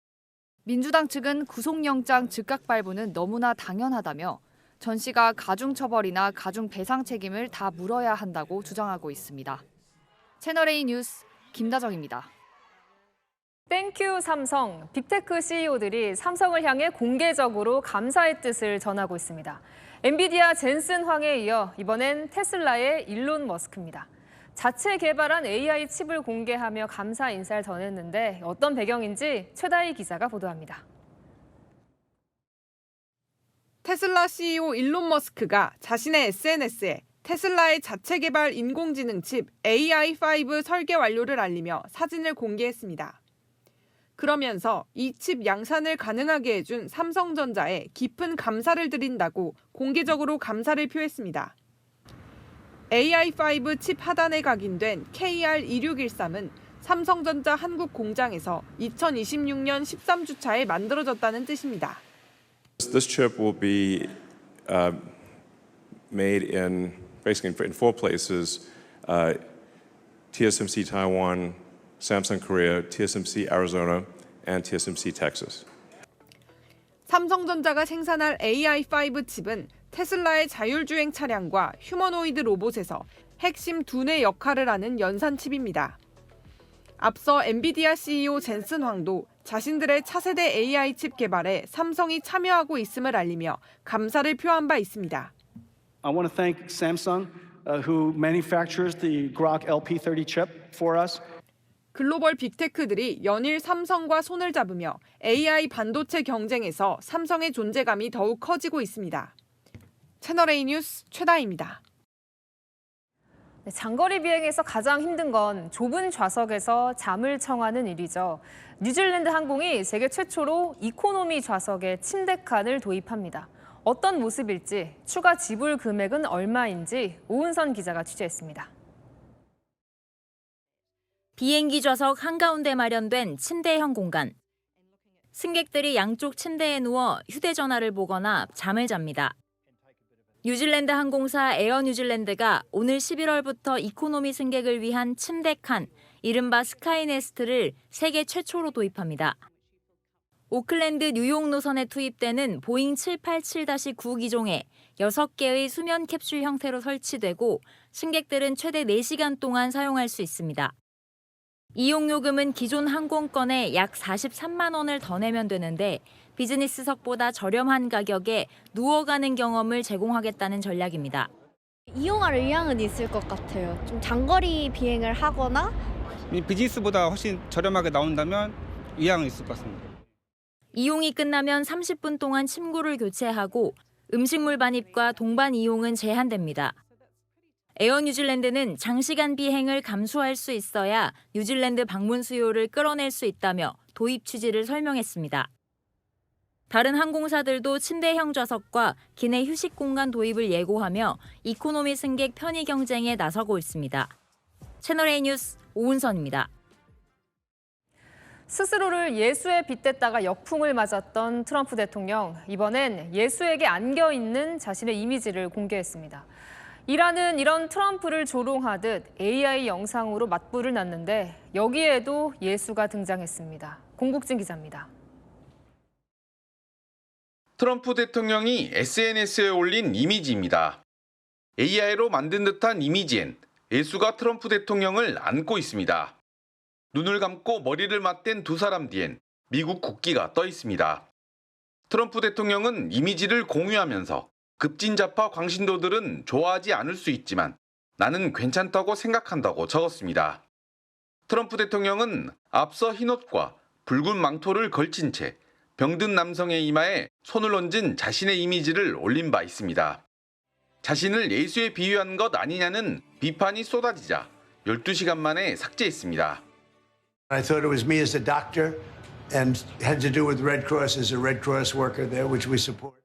민주당 측은 구속영장 즉각 발부는 너무나 당연하다며 전 씨가 가중처벌이나 가중배상 책임을 다 물어야 한다고 주장하고 있습니다. 채널A 뉴스 김다정입니다. 땡큐 삼성, 빅테크 CEO들이 삼성을 향해 공개적으로 감사의 뜻을 전하고 있습니다. 엔비디아 젠슨 황에 이어 이번엔 테슬라의 일론 머스크입니다. 자체 개발한 AI 칩을 공개하며 감사 인사를 전했는데 어떤 배경인지 최다희 기자가 보도합니다. 테슬라 CEO 일론 머스크가 자신의 SNS에 테슬라의 자체 개발 인공지능 칩 AI5 설계 완료를 알리며 사진을 공개했습니다. 그러면서 이 칩 양산을 가능하게 해준 삼성전자에 깊은 감사를 드린다고 공개적으로 감사를 표했습니다. AI5 칩 하단에 각인된 KR2613은 삼성전자 한국 공장에서 2026년 13주차에 만들어졌다는 뜻입니다. This chip will be made in basically in 4 places: TSMC Taiwan, Samsung Korea, TSMC Arizona, and TSMC Texas. 삼성전자가 생산할 AI5 칩은 테슬라의 자율주행 차량과 휴머노이드 로봇에서 핵심 두뇌 역할을 하는 연산 칩입니다. 앞서 엔비디아 CEO 젠슨 황도 자신들의 차세대 AI 칩 개발에 삼성이 참여하고 있음을 알리며 감사를 표한 바 있습니다. I want to thank Samsung, who manufactures the Grok LP30 chip for us. 글로벌 빅테크들이 연일 삼성과 손을 잡으며 AI 반도체 경쟁에서 삼성의 존재감이 더욱 커지고 있습니다. 채널A 뉴스 최다희입니다. 장거리 비행에서 가장 힘든 건 좁은 좌석에서 잠을 청하는 일이죠. 뉴질랜드 항공이 세계 최초로 이코노미 좌석에 침대칸을 도입합니다. 어떤 모습일지, 추가 지불 금액은 얼마인지 오은선 기자가 취재했습니다. 비행기 좌석 한가운데 마련된 침대형 공간. 승객들이 양쪽 침대에 누워 휴대전화를 보거나 잠을 잡니다. 뉴질랜드 항공사 에어 뉴질랜드가 오늘 11월부터 이코노미 승객을 위한 침대 칸, 이른바 스카이네스트를 세계 최초로 도입합니다. 오클랜드 뉴욕 노선에 투입되는 보잉 787-9 기종에 6개의 수면 캡슐 형태로 설치되고 승객들은 최대 4시간 동안 사용할 수 있습니다. 이용 요금은 기존 항공권에 약 43만 원을 더 내면 되는데 비즈니스석보다 저렴한 가격에 누워가는 경험을 제공하겠다는 전략입니다. 이용할 의향은 있을 것 같아요. 좀 장거리 비행을 하거나 비즈니스보다 훨씬 저렴하게 나온다면 의향은 있을 것 같습니다. 이용이 끝나면 30분 동안 침구를 교체하고 음식물 반입과 동반 이용은 제한됩니다. 에어 뉴질랜드는 장시간 비행을 감수할 수 있어야 뉴질랜드 방문 수요를 끌어낼 수 있다며 도입 취지를 설명했습니다. 다른 항공사들도 침대형 좌석과 기내 휴식 공간 도입을 예고하며 이코노미 승객 편의 경쟁에 나서고 있습니다. 채널A 뉴스 오은선입니다. 스스로를 예수에 빗댔다가 역풍을 맞았던 트럼프 대통령, 이번엔 예수에게 안겨있는 자신의 이미지를 공개했습니다. 이라는 이런 트럼프를 조롱하듯 AI 영상으로 맞불을 놨는데 여기에도 예수가 등장했습니다. 공국진 기자입니다. 트럼프 대통령이 SNS에 올린 이미지입니다. AI로 만든 듯한 이미지엔 예수가 트럼프 대통령을 안고 있습니다. 눈을 감고 머리를 맞댄 두 사람 뒤엔 미국 국기가 떠 있습니다. 트럼프 대통령은 이미지를 공유하면서 급진자파 광신도들은 좋아하지 않을 수 있지만 나는 괜찮다고 생각한다고 적었습니다. 트럼프 대통령은 앞서 흰옷과 붉은 망토를 걸친 채 병든 남성의 이마에 손을 얹은 자신의 이미지를 올린 바 있습니다. 자신을 예수에 비유한 것 아니냐는 비판이 쏟아지자 12시간 만에 삭제했습니다. I thought it was me as a doctor and had to do with Red Cross as a Red Cross worker there, which we support.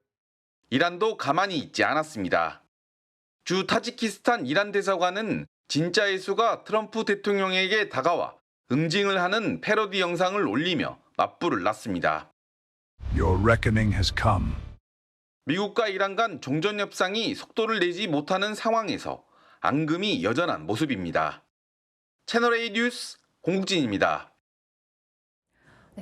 이란도 가만히 있지 않았습니다. 주 타지키스탄 이란 대사관은 진짜 예수가 트럼프 대통령에게 다가와 응징을 하는 패러디 영상을 올리며 맞불을 놨습니다. Your reckoning has come. 미국과 이란 간 종전 협상이 속도를 내지 못하는 상황에서 앙금이 여전한 모습입니다. 채널A 뉴스 공국진입니다.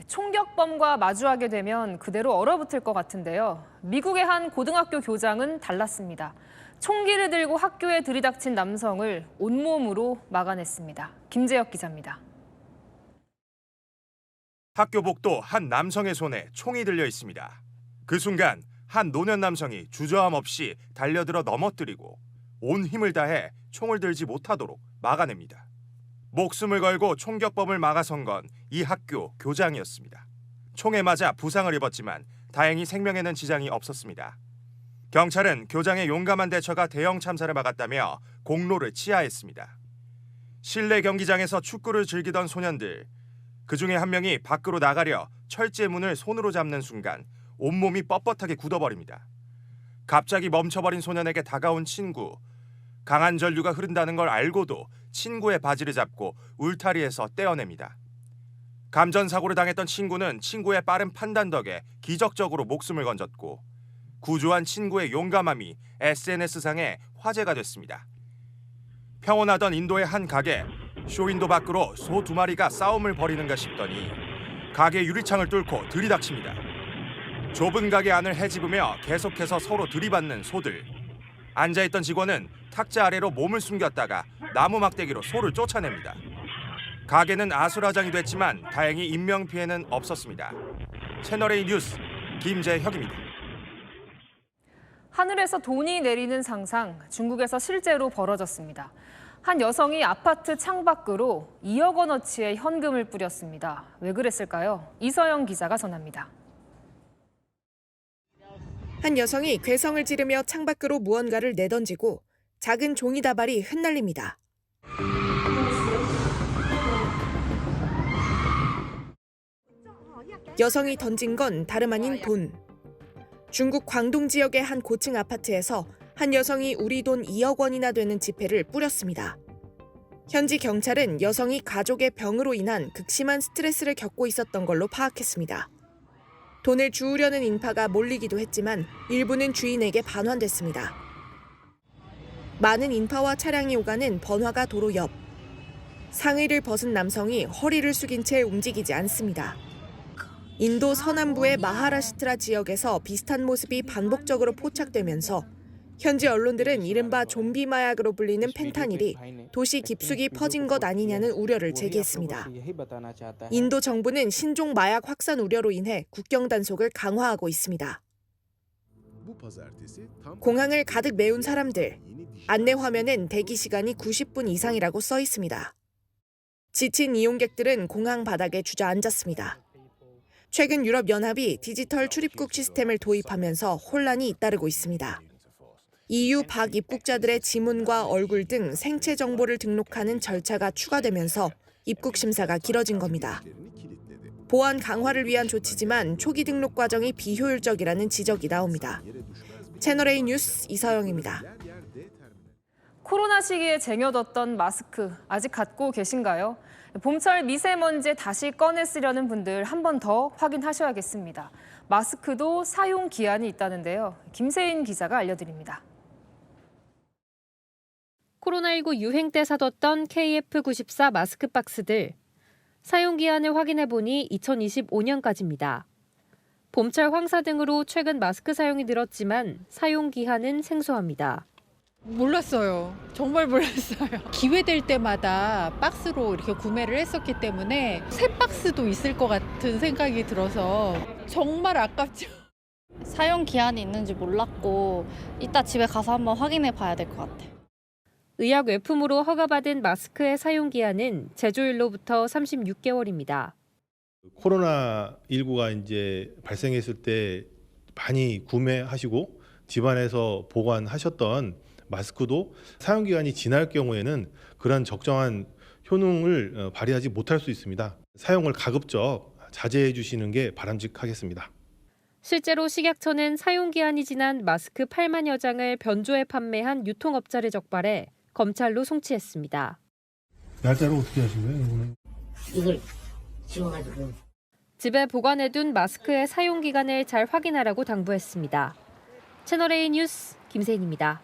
총격범과 마주하게 되면 그대로 얼어붙을 것 같은데요. 미국의 한 고등학교 교장은 달랐습니다. 총기를 들고 학교에 들이닥친 남성을 온몸으로 막아냈습니다. 김재혁 기자입니다. 학교 복도 한 남성의 손에 총이 들려 있습니다. 그 순간 한 노년 남성이 주저함 없이 달려들어 넘어뜨리고 온 힘을 다해 총을 들지 못하도록 막아냅니다. 목숨을 걸고 총격범을 막아선 건 이 학교 교장이었습니다. 총에 맞아 부상을 입었지만 다행히 생명에는 지장이 없었습니다. 경찰은 교장의 용감한 대처가 대형 참사를 막았다며 공로를 치하했습니다. 실내 경기장에서 축구를 즐기던 소년들, 그중에 한 명이 밖으로 나가려 철제 문을 손으로 잡는 순간 온몸이 뻣뻣하게 굳어버립니다. 갑자기 멈춰버린 소년에게 다가온 친구, 강한 전류가 흐른다는 걸 알고도 친구의 바지를 잡고 울타리에서 떼어냅니다. 감전사고를 당했던 친구는 친구의 빠른 판단 덕에 기적적으로 목숨을 건졌고 구조한 친구의 용감함이 SNS상에 화제가 됐습니다. 평온하던 인도의 한 가게, 쇼윈도 밖으로 소 2마리가 싸움을 벌이는가 싶더니 가게 유리창을 뚫고 들이닥칩니다. 좁은 가게 안을 헤집으며 계속해서 서로 들이받는 소들. 앉아있던 직원은 탁자 아래로 몸을 숨겼다가 나무 막대기로 소를 쫓아냅니다. 가게는 아수라장이 됐지만 다행히 인명피해는 없었습니다. 채널A 뉴스 김재혁입니다. 하늘에서 돈이 내리는 상상, 중국에서 실제로 벌어졌습니다. 한 여성이 아파트 창밖으로 2억 원어치의 현금을 뿌렸습니다. 왜 그랬을까요? 이서영 기자가 전합니다. 한 여성이 괴성을 지르며 창밖으로 무언가를 내던지고 작은 종이 다발이 흩날립니다. 여성이 던진 건 다름 아닌 돈. 중국 광동 지역의 한 고층 아파트에서 한 여성이 우리 돈 2억 원이나 되는 지폐를 뿌렸습니다. 현지 경찰은 여성이 가족의 병으로 인한 극심한 스트레스를 겪고 있었던 걸로 파악했습니다. 돈을 주우려는 인파가 몰리기도 했지만 일부는 주인에게 반환됐습니다. 많은 인파와 차량이 오가는 번화가 도로 옆. 상의를 벗은 남성이 허리를 숙인 채 움직이지 않습니다. 인도 서남부의 마하라시트라 지역에서 비슷한 모습이 반복적으로 포착되면서 현지 언론들은 이른바 좀비 마약으로 불리는 펜타닐이 도시 깊숙이 퍼진 것 아니냐는 우려를 제기했습니다. 인도 정부는 신종 마약 확산 우려로 인해 국경 단속을 강화하고 있습니다. 공항을 가득 메운 사람들. 안내 화면엔 대기 시간이 90분 이상이라고 써 있습니다. 지친 이용객들은 공항 바닥에 주저앉았습니다. 최근 유럽연합이 디지털 출입국 시스템을 도입하면서 혼란이 잇따르고 있습니다. EU 밖 입국자들의 지문과 얼굴 등 생체 정보를 등록하는 절차가 추가되면서 입국 심사가 길어진 겁니다. 보안 강화를 위한 조치지만 초기 등록 과정이 비효율적이라는 지적이 나옵니다. 채널A 뉴스 이서영입니다. 코로나 시기에 쟁여뒀던 마스크 아직 갖고 계신가요? 봄철 미세먼지에 다시 꺼내 쓰려는 분들 한 번 더 확인하셔야겠습니다. 마스크도 사용 기한이 있다는데요. 김세인 기자가 알려드립니다. 코로나19 유행 때 사뒀던 KF94 마스크 박스들. 사용 기한을 확인해 보니 2025년까지입니다. 봄철 황사 등으로 최근 마스크 사용이 늘었지만 사용 기한은 생소합니다. 몰랐어요. 정말 몰랐어요. 기회될 때마다 박스로 이렇게 구매를 했었기 때문에 새 박스도 있을 것 같은 생각이 들어서 정말 아깝죠. 사용 기한이 있는지 몰랐고 이따 집에 가서 한번 확인해 봐야 될 것 같아요. 의약 외품으로 허가받은 마스크의 사용 기한은 제조일로부터 36개월입니다. 코로나19가 이제 발생했을 때 많이 구매하시고 집안에서 보관하셨던 마스크도 사용 기간이 지날 경우에는 그런 적정한 효능을 발휘하지 못할 수 있습니다. 사용을 가급적 자제해 주시는 게 바람직하겠습니다. 실제로 식약처는 사용 기한이 지난 마스크 8만여 장을 변조해 판매한 유통업자를 적발해 검찰로 송치했습니다. 날짜를 어떻게 하신 거예요? 이거는? 이걸 지워가지고. 집에 보관해둔 마스크의 사용 기간을 잘 확인하라고 당부했습니다. 채널A 뉴스 김세인입니다.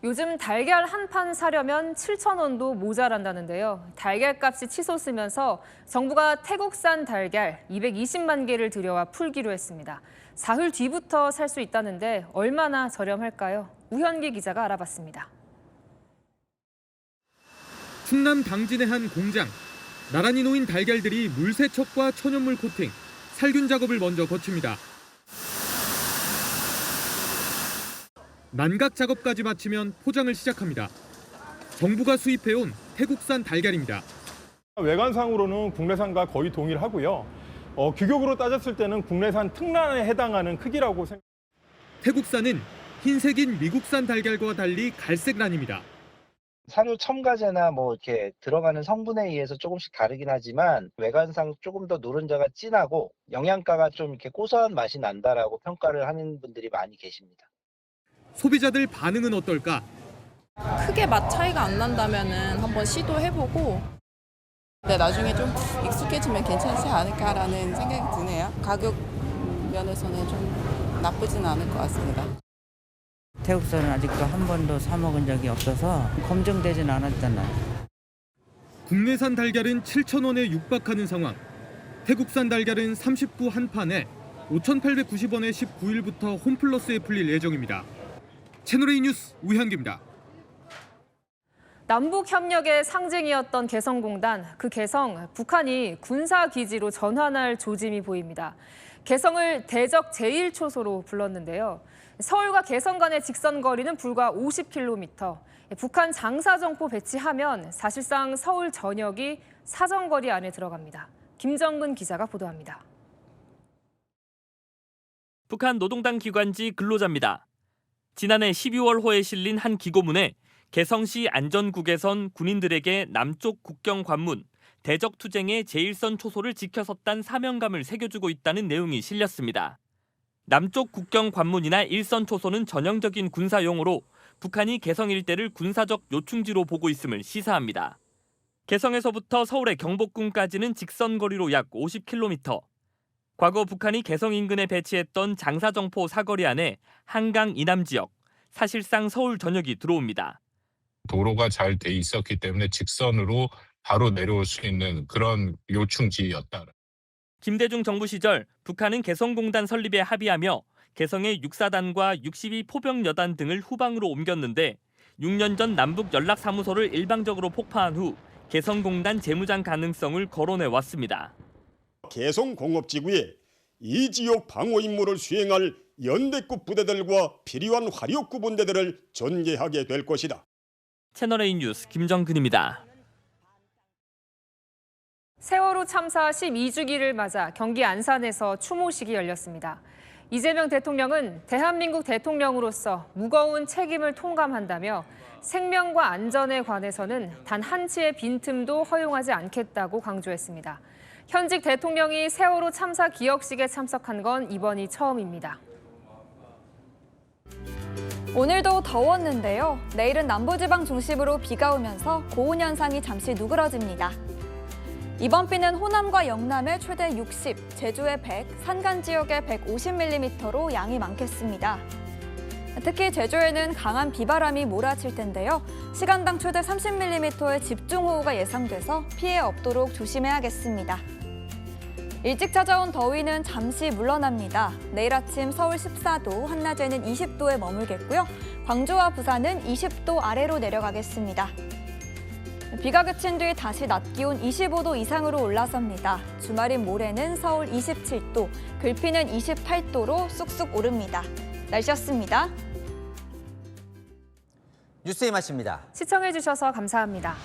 요즘 달걀 한 판 사려면 7,000원도 모자란다는데요. 달걀값이 치솟으면서 정부가 태국산 달걀 220만 개를 들여와 풀기로 했습니다. 사흘 뒤부터 살 수 있다는데 얼마나 저렴할까요? 우현기 기자가 알아봤습니다. 충남 당진의 한 공장. 나란히 놓인 달걀들이 물세척과 천연물 코팅, 살균 작업을 먼저 거칩니다. 난각 작업까지 마치면 포장을 시작합니다. 정부가 수입해온 태국산 달걀입니다. 외관상으로는 국내산과 거의 동일하고요. 규격으로 따졌을 때는 국내산 특란에 해당하는 크기라고 생각합니다. 태국산은 흰색인 미국산 달걀과 달리 갈색란입니다. 사료 첨가제나 뭐 이렇게 들어가는 성분에 의해서 조금씩 다르긴 하지만 외관상 조금 더 노른자가 진하고 영양가가 좀 이렇게 고소한 맛이 난다라고 평가를 하는 분들이 많이 계십니다. 소비자들 반응은 어떨까? 크게 맛 차이가 안 난다면은 한번 시도해보고 근데 나중에 좀 익숙해지면 괜찮지 않을까라는 생각이 드네요. 가격 면에서는 좀 나쁘진 않을 것 같습니다. 태국산은 아직도 한 번도 사 먹은 적이 없어서 검증되진 않았잖아요. 국내산 달걀은 7,000원에 육박하는 상황. 태국산 달걀은 30구 한 판에 5,890원에 19일부터 홈플러스에 풀릴 예정입니다. 채널A 뉴스 우현기입니다. 남북 협력의 상징이었던 개성공단, 그 개성, 북한이 군사기지로 전환할 조짐이 보입니다. 개성을 대적 제1초소로 불렀는데요. 서울과 개성 간의 직선 거리는 불과 50km. 북한 장사정포 배치하면 사실상 서울 전역이 사정거리 안에 들어갑니다. 김정근 기자가 보도합니다. 북한 노동당 기관지 근로자입니다. 지난해 12월호에 실린 한 기고문에 개성시 안전국에선 군인들에게 남쪽 국경 관문, 대적 투쟁의 제1선 초소를 지켜섰단 사명감을 새겨주고 있다는 내용이 실렸습니다. 남쪽 국경 관문이나 1선 초소는 전형적인 군사용어로 북한이 개성 일대를 군사적 요충지로 보고 있음을 시사합니다. 개성에서부터 서울의 경복궁까지는 직선거리로 약 50km. 과거 북한이 개성 인근에 배치했던 장사정포 사거리 안에 한강 이남 지역, 사실상 서울 전역이 들어옵니다. 도로가 잘 돼 있었기 때문에 직선으로 바로 내려올 수 있는 그런 요충지였다. 김대중 정부 시절 북한은 개성공단 설립에 합의하며 개성의 6사단과 62포병여단 등을 후방으로 옮겼는데 6년 전 남북 연락사무소를 일방적으로 폭파한 후 개성공단 재무장 가능성을 거론해왔습니다. 개성공업지구에 이 지역 방어 임무를 수행할 연대급 부대들과 필요한 화력구 분대들을 전개하게 될 것이다. 채널A 뉴스 김정근입니다. 세월호 참사 12주기를 맞아 경기 안산에서 추모식이 열렸습니다. 이재명 대통령은 대한민국 대통령으로서 무거운 책임을 통감한다며 생명과 안전에 관해서는 단 한치의 빈틈도 허용하지 않겠다고 강조했습니다. 현직 대통령이 세월호 참사 기억식에 참석한 건 이번이 처음입니다. 오늘도 더웠는데요. 내일은 남부지방 중심으로 비가 오면서 고온 현상이 잠시 누그러집니다. 이번 비는 호남과 영남에 최대 60, 제주에 100, 산간 지역에 150mm로 양이 많겠습니다. 특히 제주에는 강한 비바람이 몰아칠 텐데요. 시간당 최대 30mm의 집중호우가 예상돼서 피해 없도록 조심해야겠습니다. 일찍 찾아온 더위는 잠시 물러납니다. 내일 아침 서울 14도, 한낮에는 20도에 머물겠고요. 광주와 부산은 20도 아래로 내려가겠습니다. 비가 그친 뒤 다시 낮 기온 25도 이상으로 올라섭니다. 주말인 모레는 서울 27도, 글피는 28도로 쑥쑥 오릅니다. 날씨였습니다. 뉴스의 맛입니다. 시청해주셔서 감사합니다.